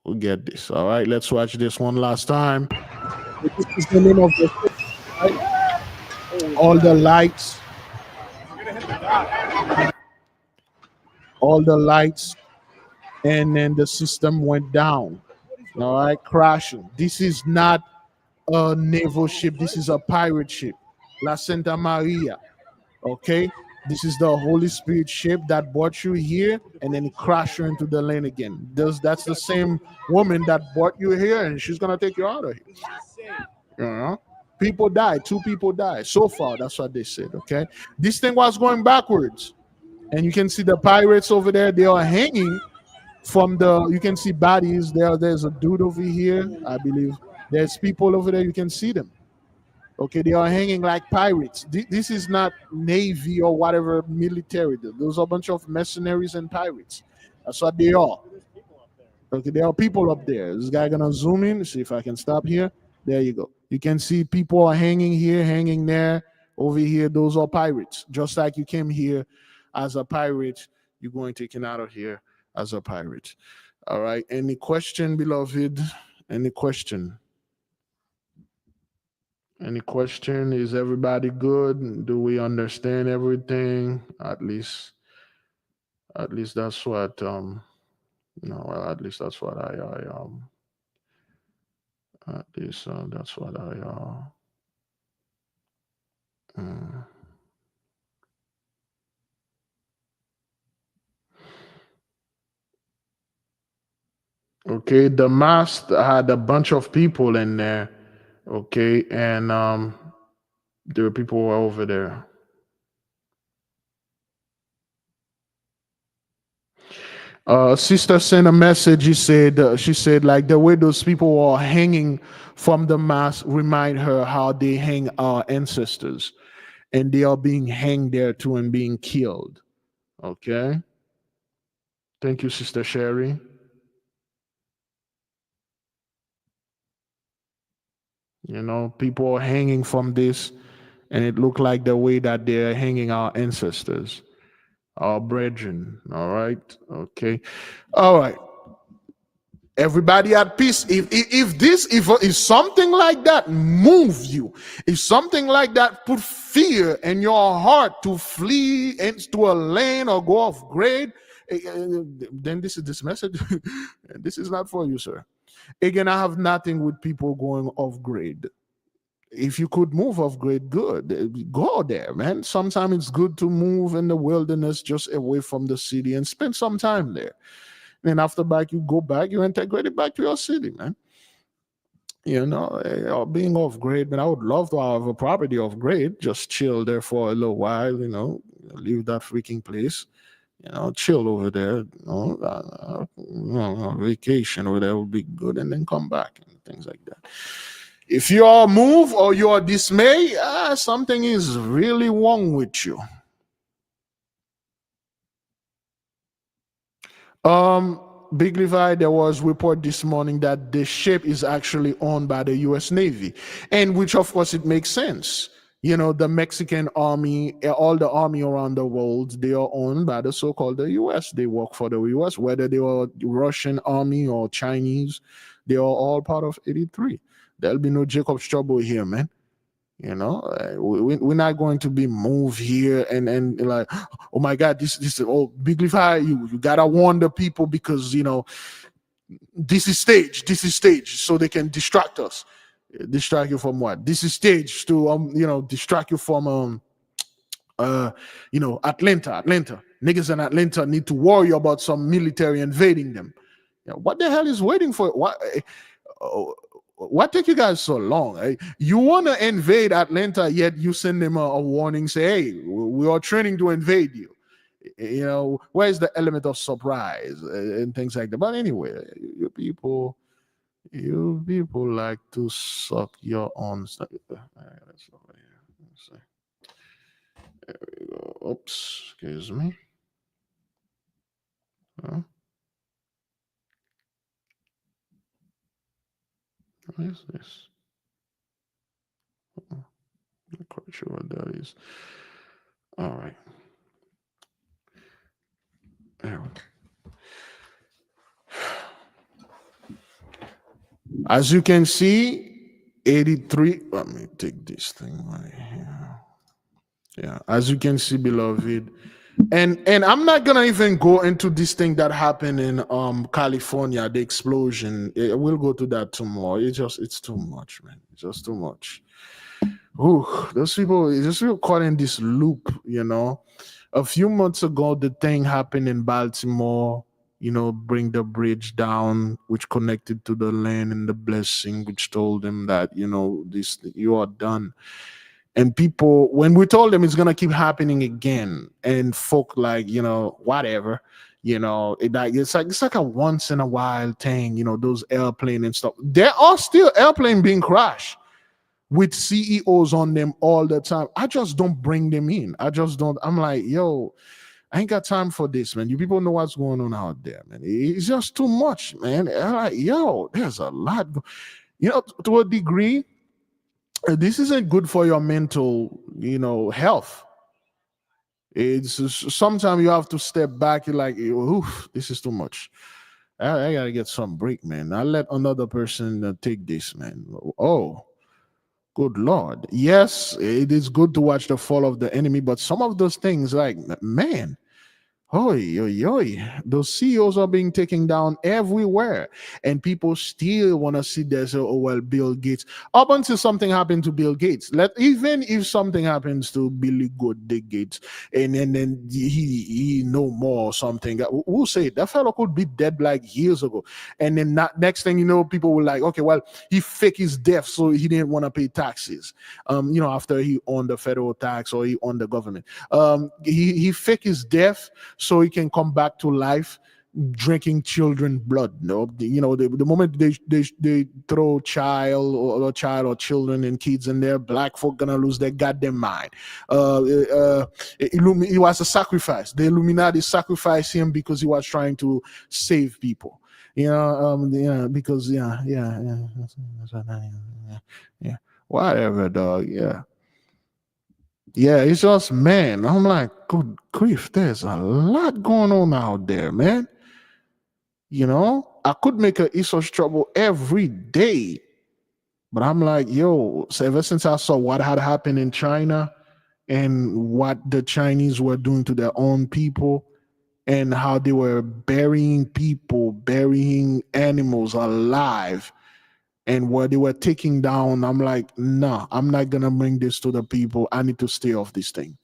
we'll get this. All right, let's watch this one last time. This is the name of the ship, right? All the lights. All the lights, and then the system went down. All right, crashing. This is not a naval ship. This is a pirate ship, La Santa Maria. Okay, this is the Holy Spirit ship that brought you here, and then crash you into the lane again. That's the same woman that brought you here, and she's gonna take you out of here. People died. 2 people died so far. That's what they said. Okay, this thing was going backwards. And you can see the pirates over there. They are hanging from you can see bodies there. There's a dude over here, I believe. There's people over there. You can see them. Okay, they are hanging like pirates. This is not Navy or whatever military. Those are a bunch of mercenaries and pirates. That's what they are. Okay, there are people up there. This guy gonna zoom in. See if I can stop here. There you go. You can see people are hanging here, hanging there. Over here, those are pirates. Just like you came here as a pirate, you're going taken out of here as a pirate. All right. Any question, beloved? Any question? Any question? Is everybody good? Do we understand everything? At least that's what at least that's what that's what okay, the mast had a bunch of people in there. Okay, and there were people who were over there. Sister sent a message. She said like the way those people were hanging from the mast remind her how they hang our ancestors, and they are being hanged there too and being killed. Okay. Thank you, Sister Sherry. People are hanging from this, and it looked like the way that they're hanging our ancestors, our brethren. All right. Okay. All right. Everybody at peace. If something like that move you, if something like that put fear in your heart to flee into a lane or go off grade, then this message. This is not for you, sir. Again, I have nothing with people going off grid. If you could move off grid, good. Go there, man. Sometimes it's good to move in the wilderness just away from the city and spend some time there. And after back, you go back, you integrate it back to your city, man. Being off grid, man, I would love to have a property off grid, just chill there for a little while, leave that freaking place, chill over there, vacation over there would be good, and then come back and things like that. If you are moved or you are dismayed, something is really wrong with you. Big Levi, there was report this morning that the ship is actually owned by the U.S. Navy, and which of course it makes sense. The Mexican army, all the army around the world, they are owned by the so-called the U.S. They work for the U.S., whether they are Russian army or Chinese, they are all part of 83. There'll be no Jacob's trouble here, man. We're not going to be moved here and like, oh my God, this Big Levi, you gotta warn the people because this is stage, so they can distract us. Distract you from what? This is stage to distract you from Atlanta. Niggas in Atlanta need to worry about some military invading them. What the hell is waiting for? What take you guys so long? You want to invade Atlanta, yet you send them a warning, say, hey, we are training to invade you. Where's the element of surprise and things like that? But anyway, you people like to suck your own stuff. There we go. Oops, excuse me. What is this? I'm not quite sure what that is. All right. There we go. As you can see, 83. Let me take this thing right here. Yeah, as you can see, beloved. And I'm not gonna even go into this thing that happened in California, the explosion. We'll go to that tomorrow. It's too much, man. It's just too much. Ooh, those people just feel caught in this loop, A few months ago, the thing happened in Baltimore, bring the bridge down, which connected to the land and the blessing, which told them that, this you are done. And people, when we told them it's gonna keep happening again, and folk like, whatever, it's like a once in a while thing, those airplane and stuff. There are still airplane being crashed with CEOs on them all the time. I just don't bring them in. I'm like, yo, I ain't got time for this, man. You people know what's going on out there, man. It's just too much, man. I'm like, yo, there's a lot. To a degree, this isn't good for your mental, health. It's sometimes you have to step back. You're like, oof, this is too much. I gotta get some break, man. I let another person take this, man. Oh, good Lord. Yes, it is good to watch the fall of the enemy, but some of those things, like, man, oi, oi, oi. Those CEOs are being taken down everywhere, and people still want to sit there and say, oh, well, Bill Gates. Up until something happened to Bill Gates. Even if something happens to Billy Good Gates, and then he no more or something, we'll say that fellow could be dead like years ago. And then next thing you know, people were like, okay, well, he faked his death, so he didn't want to pay taxes. After he owned the federal tax or he owned the government. He faked his death so he can come back to life drinking children blood. No, the moment they throw child or children and kids in there, black folk gonna lose their goddamn mind. He was a sacrifice. The Illuminati sacrificed him because he was trying to save people. Because whatever, dog. Yeah, it's just, man, I'm like, good grief, there's a lot going on out there, man. I could make a Esau's trouble every day, but I'm like, yo, so ever since I saw what had happened in China and what the Chinese were doing to their own people, and how they were burying people, burying animals alive, and what they were taking down. I'm like, nah, I'm not gonna bring this to the people. I need to stay off this thing.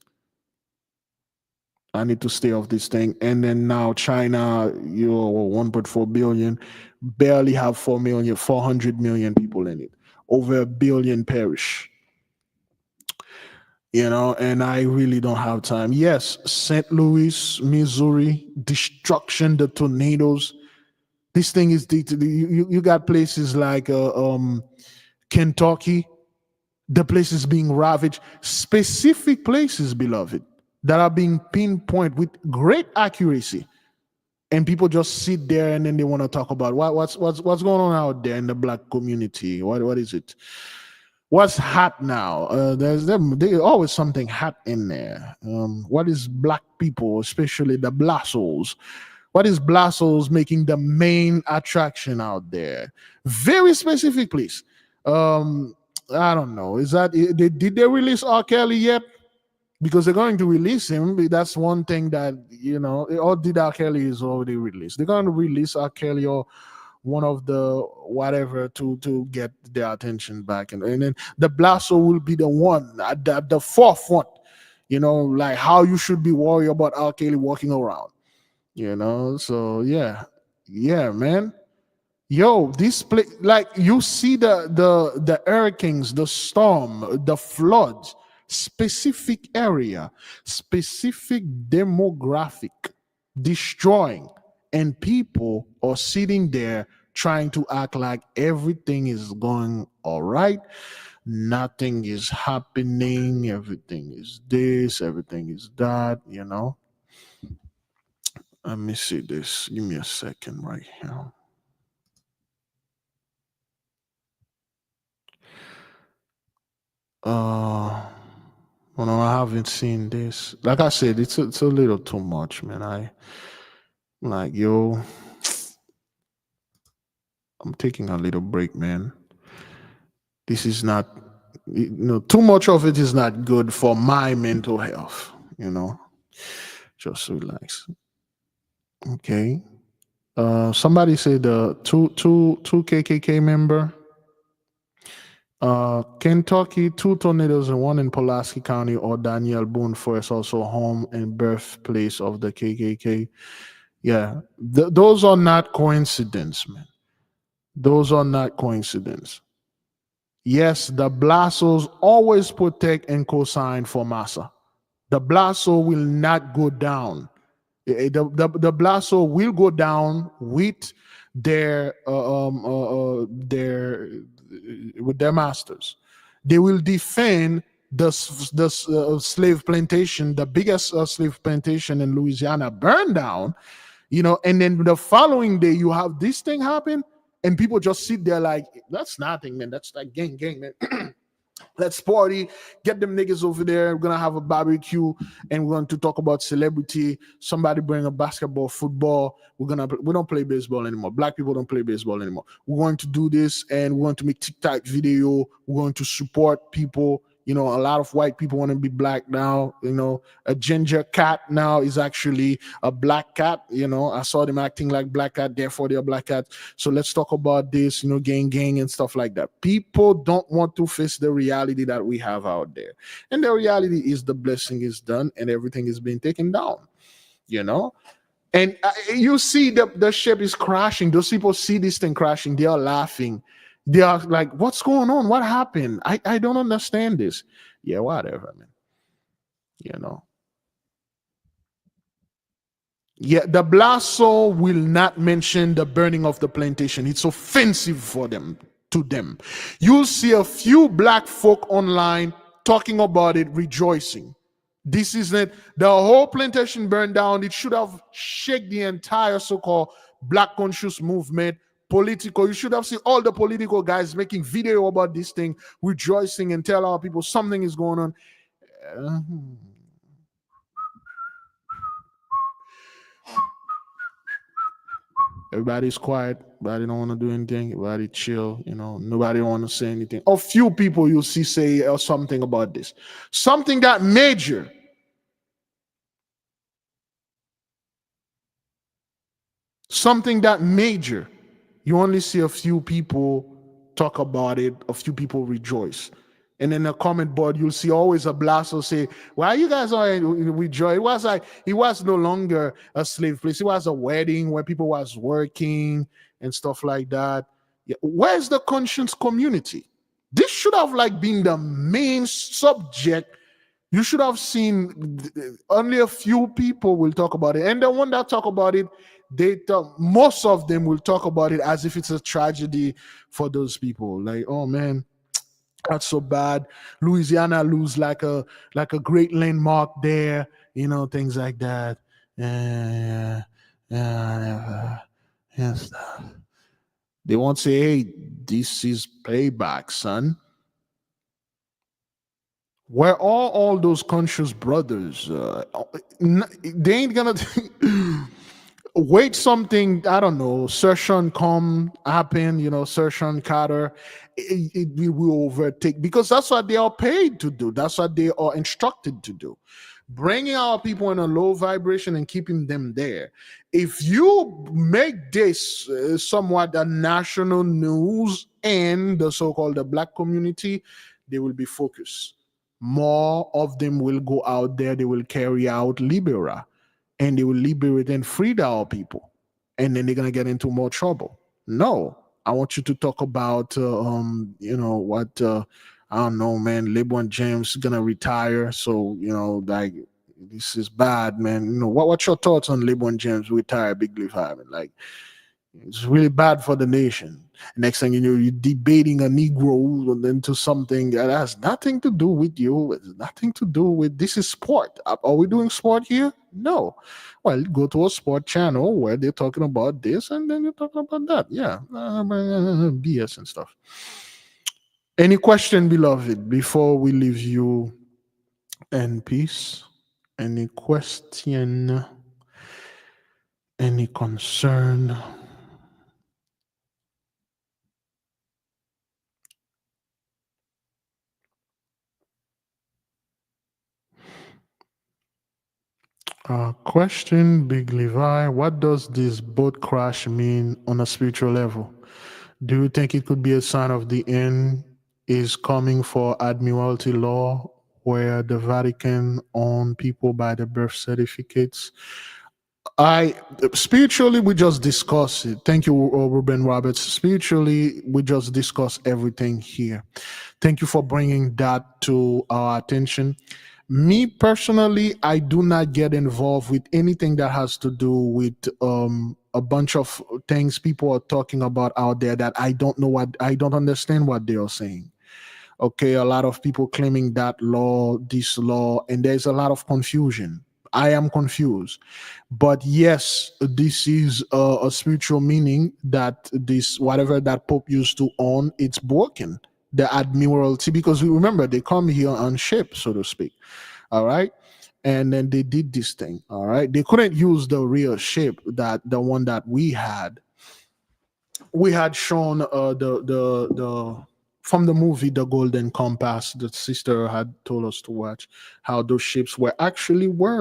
I need to stay off this thing. And then now China, 1.4 billion, barely have 400 million people in it. Over a billion perish. And I really don't have time. Yes, St. Louis, Missouri, destruction, the tornadoes. This thing is you got places like Kentucky, the places being ravaged, specific places, beloved, that are being pinpointed with great accuracy. And people just sit there and then they want to talk about what's going on out there in the black community. What is it? What's hot now? There's always something hot in there. What is black people, especially the blassos? What is blassos making the main attraction out there? Very specific, please. I don't know. Is that did they release R. Kelly yet? Because they're going to release him. That's one thing that or did R. Kelly is already released. They're going to release R. Kelly or one of the whatever to get their attention back, and then the blasto will be the one at the forefront, like how you should be worried about R. Kelly walking around, so yeah, man. Yo, this place, like you see the hurricanes, the storm, the floods, specific area, specific demographic, destroying, and people are sitting there trying to act like everything is going all right. Nothing is happening. Everything is this. Everything is that. Let me see this. Give me a second right here. Well, no, I haven't seen this. Like I said, it's a little too much, man. I'm like, yo, I'm taking a little break, man. This is not, too much of it is not good for my mental health. Just relax. Okay. Somebody said the two KKK member. Kentucky, 2 tornadoes and 1 in Pulaski County, or Daniel Boone Forest, also home and birthplace of the KKK. Yeah, those are not coincidence, man. Those are not coincidence. Yes, the Blassos always protect and co-sign for Massa. The Blasso will not go down. The Blasso will go down with their with their masters. They will defend the slave plantation, the biggest slave plantation in Louisiana, burned down. And then the following day you have this thing happen, and people just sit there like, that's nothing, man. That's like gang, man. Let's party, get them niggas over there. We're gonna have a barbecue and we're going to talk about celebrity. Somebody bring a basketball, football. We don't play baseball anymore. Black people don't play baseball anymore. We're going to do this and we're going to make TikTok video. We're going to support people. A lot of white people want to be black now. A ginger cat now is actually a black cat. I saw them acting like black cat, therefore they're black cat. So let's talk about this, gang and stuff like that. People don't want to face the reality that we have out there. And the reality is the blessing is done and everything is being taken down, And you see the ship is crashing. Those people see this thing crashing. They are laughing. They are like, what's going on? What happened? I don't understand this. Yeah, whatever, man. Yeah, the Blasso will not mention the burning of the plantation. It's offensive for them, to them. You'll see a few black folk online talking about it, rejoicing. This isn't the whole plantation burned down. It should have shaken the entire so-called black conscious movement. Political, you should have seen all the political guys making video about this thing, rejoicing and tell our people something is going on. Everybody's quiet. Everybody don't want to do anything. Everybody chill. Nobody want to say anything. A few people you'll see say something about this. Something that major. something that major, you only see a few people talk about it, a few people rejoice. And in the comment board, you'll see always a blast will say, "Why you guys are rejoice?" It was like it was no longer a slave place. It was a wedding where people was working and stuff like that. Yeah. Where's the conscience community? This should have like been the main subject. You should have seen only a few people will talk about it. And the one that talk about it, most of them will talk about it as if it's a tragedy for those people. Like, oh man, that's so bad. Louisiana lose like a great landmark there, things like that. Yeah, yeah, stuff. They won't say, "Hey, this is payback, son." Where all those conscious brothers, they ain't gonna wait something, I don't know, Session come happen, Session Carter, it will overtake, because that's what they are paid to do. That's what they are instructed to do. Bringing our people in a low vibration and keeping them there. If you make this somewhat a national news and the so-called the black community, they will be focused. More of them will go out there, they will carry out Libera, and they will liberate and free our people. And then they're going to get into more trouble. No, I want you to talk about, what, I don't know, man, LeBron James is going to retire. So, like, this is bad, man. What's your thoughts on LeBron James retire Big Levi? Like, it's really bad for the nation. Next thing you know, you're debating a Negro into something that has nothing to do with you. It's nothing to do with, this is sport. Are we doing sport here? No. Well, go to a sport channel where they're talking about this and then you're talking about that. Yeah. BS and stuff. Any question, beloved, before we leave you in peace? Any question? Any concern? Question, Big Levi, what does this boat crash mean on a spiritual level? Do you think it could be a sign of the end is coming for Admiralty law, where the Vatican own people by the birth certificates? Spiritually, we just discuss it. Thank you, Ruben Roberts. Spiritually, we just discuss everything here. Thank you for bringing that to our attention. Me personally, I do not get involved with anything that has to do with a bunch of things people are talking about out there that I don't understand what they are saying. Okay, a lot of people claiming that law, this law, and there's a lot of confusion. I am confused. But yes, this is a spiritual meaning that this, whatever that Pope used to own, it's broken. The Admiralty, because we remember they come here on ship, so to speak. All right. And then they did this thing. All right. They couldn't use the real ship, that the one that we had. We had shown the from the movie The Golden Compass, the sister had told us to watch, how those ships were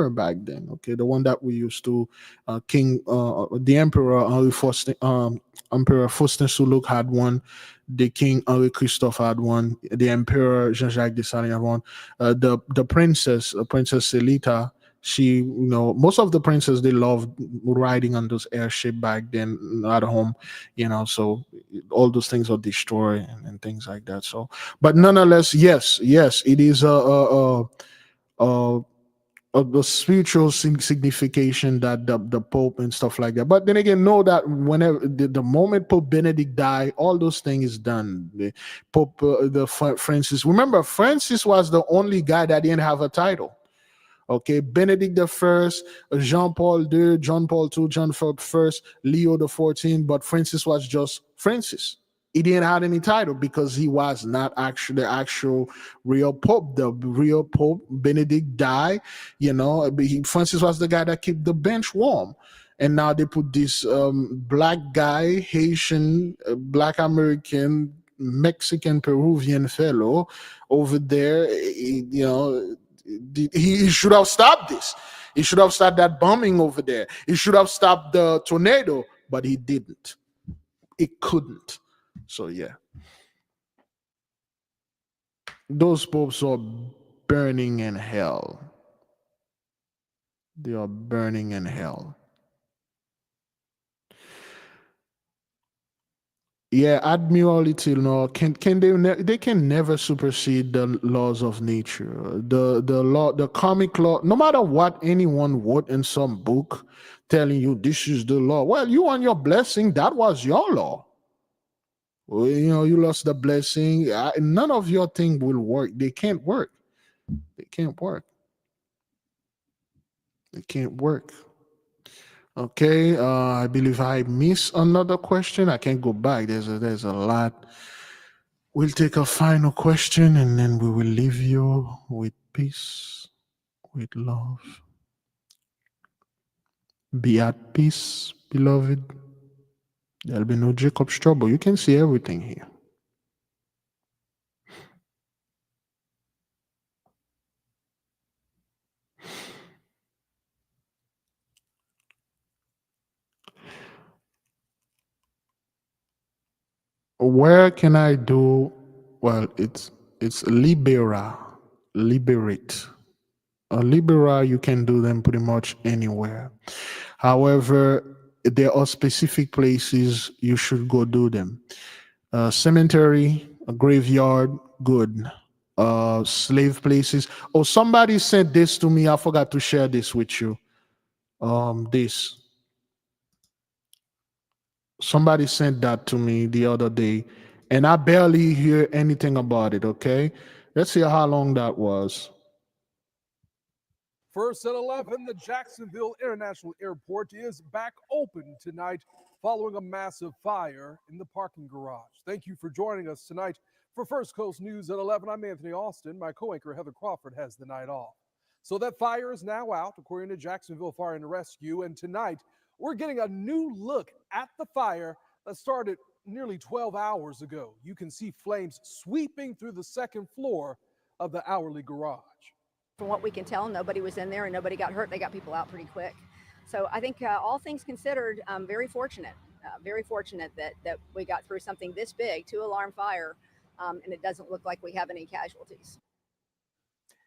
back then. Okay, the one that we used to the Emperor Emperor Faustin Suluk had one, the King Henri Christophe had one, the Emperor Jean-Jacques Dessalines had one, the Princess Celita. She, most of the princes, they loved riding on those airship back then at home, so all those things are destroyed and things like that. So, but nonetheless, yes, it is a the spiritual signification that the Pope and stuff like that. But then again, know that whenever the moment Pope Benedict died, all those things is done. The Pope, Francis. Remember, Francis was the only guy that didn't have a title. Okay, Benedict the First, Jean Paul II, John Paul II, John Philip I, Leo the 14th, but Francis was just Francis. He didn't have any title because he was not actually the actual real Pope. The real Pope Benedict died. Francis was the guy that kept the bench warm. And now they put this black guy, Haitian, Black American, Mexican, Peruvian fellow over there. He should have stopped this. He should have stopped that bombing over there. He should have stopped the tornado but he didn't. It couldn't. So yeah, those popes are burning in hell. They are burning in hell. Yeah, admiralty law can they can never supersede the laws of nature. The law, the karmic law. No matter what anyone wrote in some book telling you this is the law. Well, you want your blessing. That was your law. Well, you lost the blessing. None of your thing will work. They can't work. They can't work. They can't work. Okay, I believe I missed another question. I can't go back. There's a lot. We'll take a final question and then we will leave you with peace, with love. Be at peace, beloved. There'll be no Jacob's trouble. You can see everything here. Where can I do? Well, it's libera, liberate. Libera, you can do them pretty much anywhere. However, there are specific places you should go do them. Cemetery, a graveyard, good. Slave places. Oh, somebody sent this to me. I forgot to share this with you. This. Somebody sent that to me the other day, and I barely hear anything about it. Okay, let's see how long that was. First at 11, the Jacksonville International Airport is back open tonight following a massive fire in the parking garage. Thank you for joining us tonight for First Coast News at 11. I'm Anthony Austin. My co-anchor Heather Crawford has the night off. So that fire is now out, according to Jacksonville Fire and Rescue. And tonight, we're getting a new look at the fire that started nearly 12 hours ago. You can see flames sweeping through the second floor of the Hourly garage. From what we can tell, nobody was in there and nobody got hurt. They got people out pretty quick. So I think all things considered, very fortunate that we got through something this big, 2-alarm fire, and it doesn't look like we have any casualties.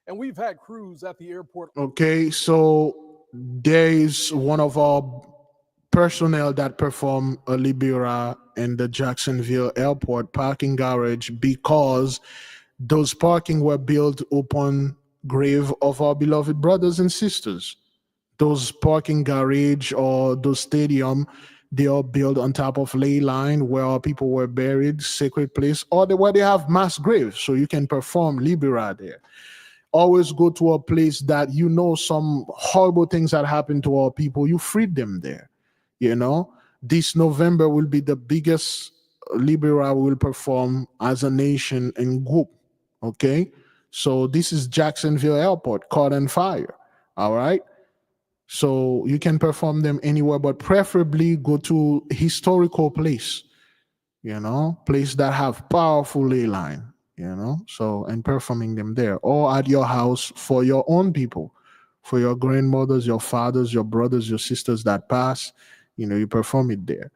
And we've had crews at the airport. Okay, so there is one of our personnel that perform a Libera in the Jacksonville Airport parking garage because those parking were built upon grave of our beloved brothers and sisters. Those parking garage or those stadium, they are built on top of ley line where our people were buried, sacred place, or where they have mass graves, so you can perform Libera there. Always go to a place that you know some horrible things that happened to our people. You freed them there. This November will be the biggest Libera we will perform as a nation in group. Okay, so this is Jacksonville Airport, caught on fire. All right. So you can perform them anywhere, but preferably go to historical place, place that have powerful ley line, so, and performing them there or at your house for your own people, for your grandmothers, your fathers, your brothers, your sisters that pass, you perform it there.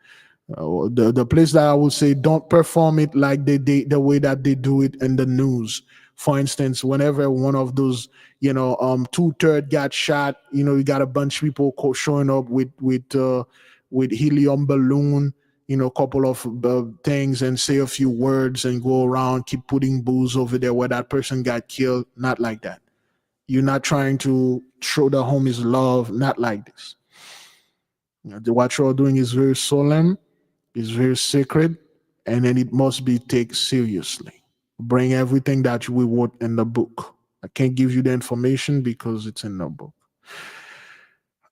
The place that I would say don't perform it like the way that they do it in the news. For instance, whenever one of those 2/3 got shot, you got a bunch of people showing up with helium balloon, a couple of things, and say a few words and go around, keep putting booze over there where that person got killed. Not like that. You're not trying to show the homies love. Not like this. What you're doing is very solemn, is very sacred, and then it must be taken seriously. Bring everything that we wrote in the book. I can't give you the information because it's in the book.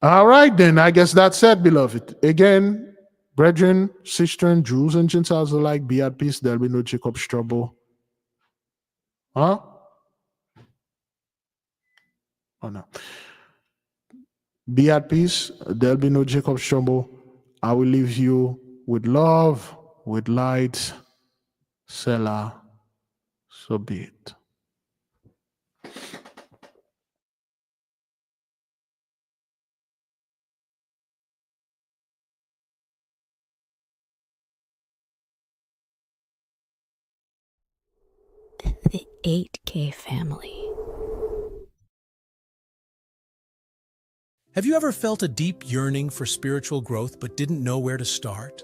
All right, then. I guess that's it, beloved. Again, brethren, sisters, Jews, and Gentiles alike, be at peace. There'll be no Jacob's trouble. Huh? Oh, no. Be at peace. There'll be no Jacob's trouble. I will leave you with love, with light. Selah. So be it. The 8K family. Have you ever felt a deep yearning for spiritual growth but didn't know where to start?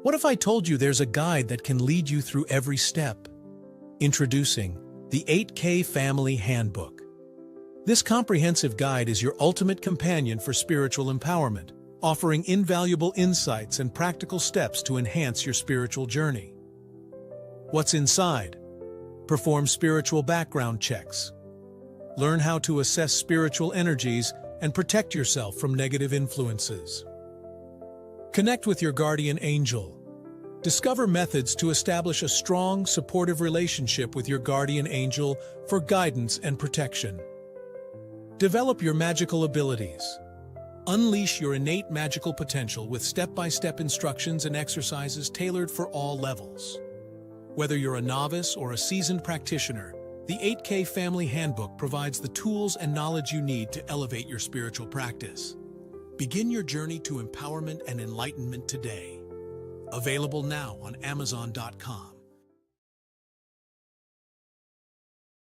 What if I told you there's a guide that can lead you through every step? Introducing the 8K Family Handbook. This comprehensive guide is your ultimate companion for spiritual empowerment, offering invaluable insights and practical steps to enhance your spiritual journey. What's inside? Perform spiritual background checks. Learn how to assess spiritual energies and protect yourself from negative influences. Connect with your guardian angel. Discover methods to establish a strong, supportive relationship with your guardian angel for guidance and protection. Develop your magical abilities. Unleash your innate magical potential with step-by-step instructions and exercises tailored for all levels. Whether you're a novice or a seasoned practitioner, the 8K Family Handbook provides the tools and knowledge you need to elevate your spiritual practice. Begin your journey to empowerment and enlightenment today. Available now on Amazon.com.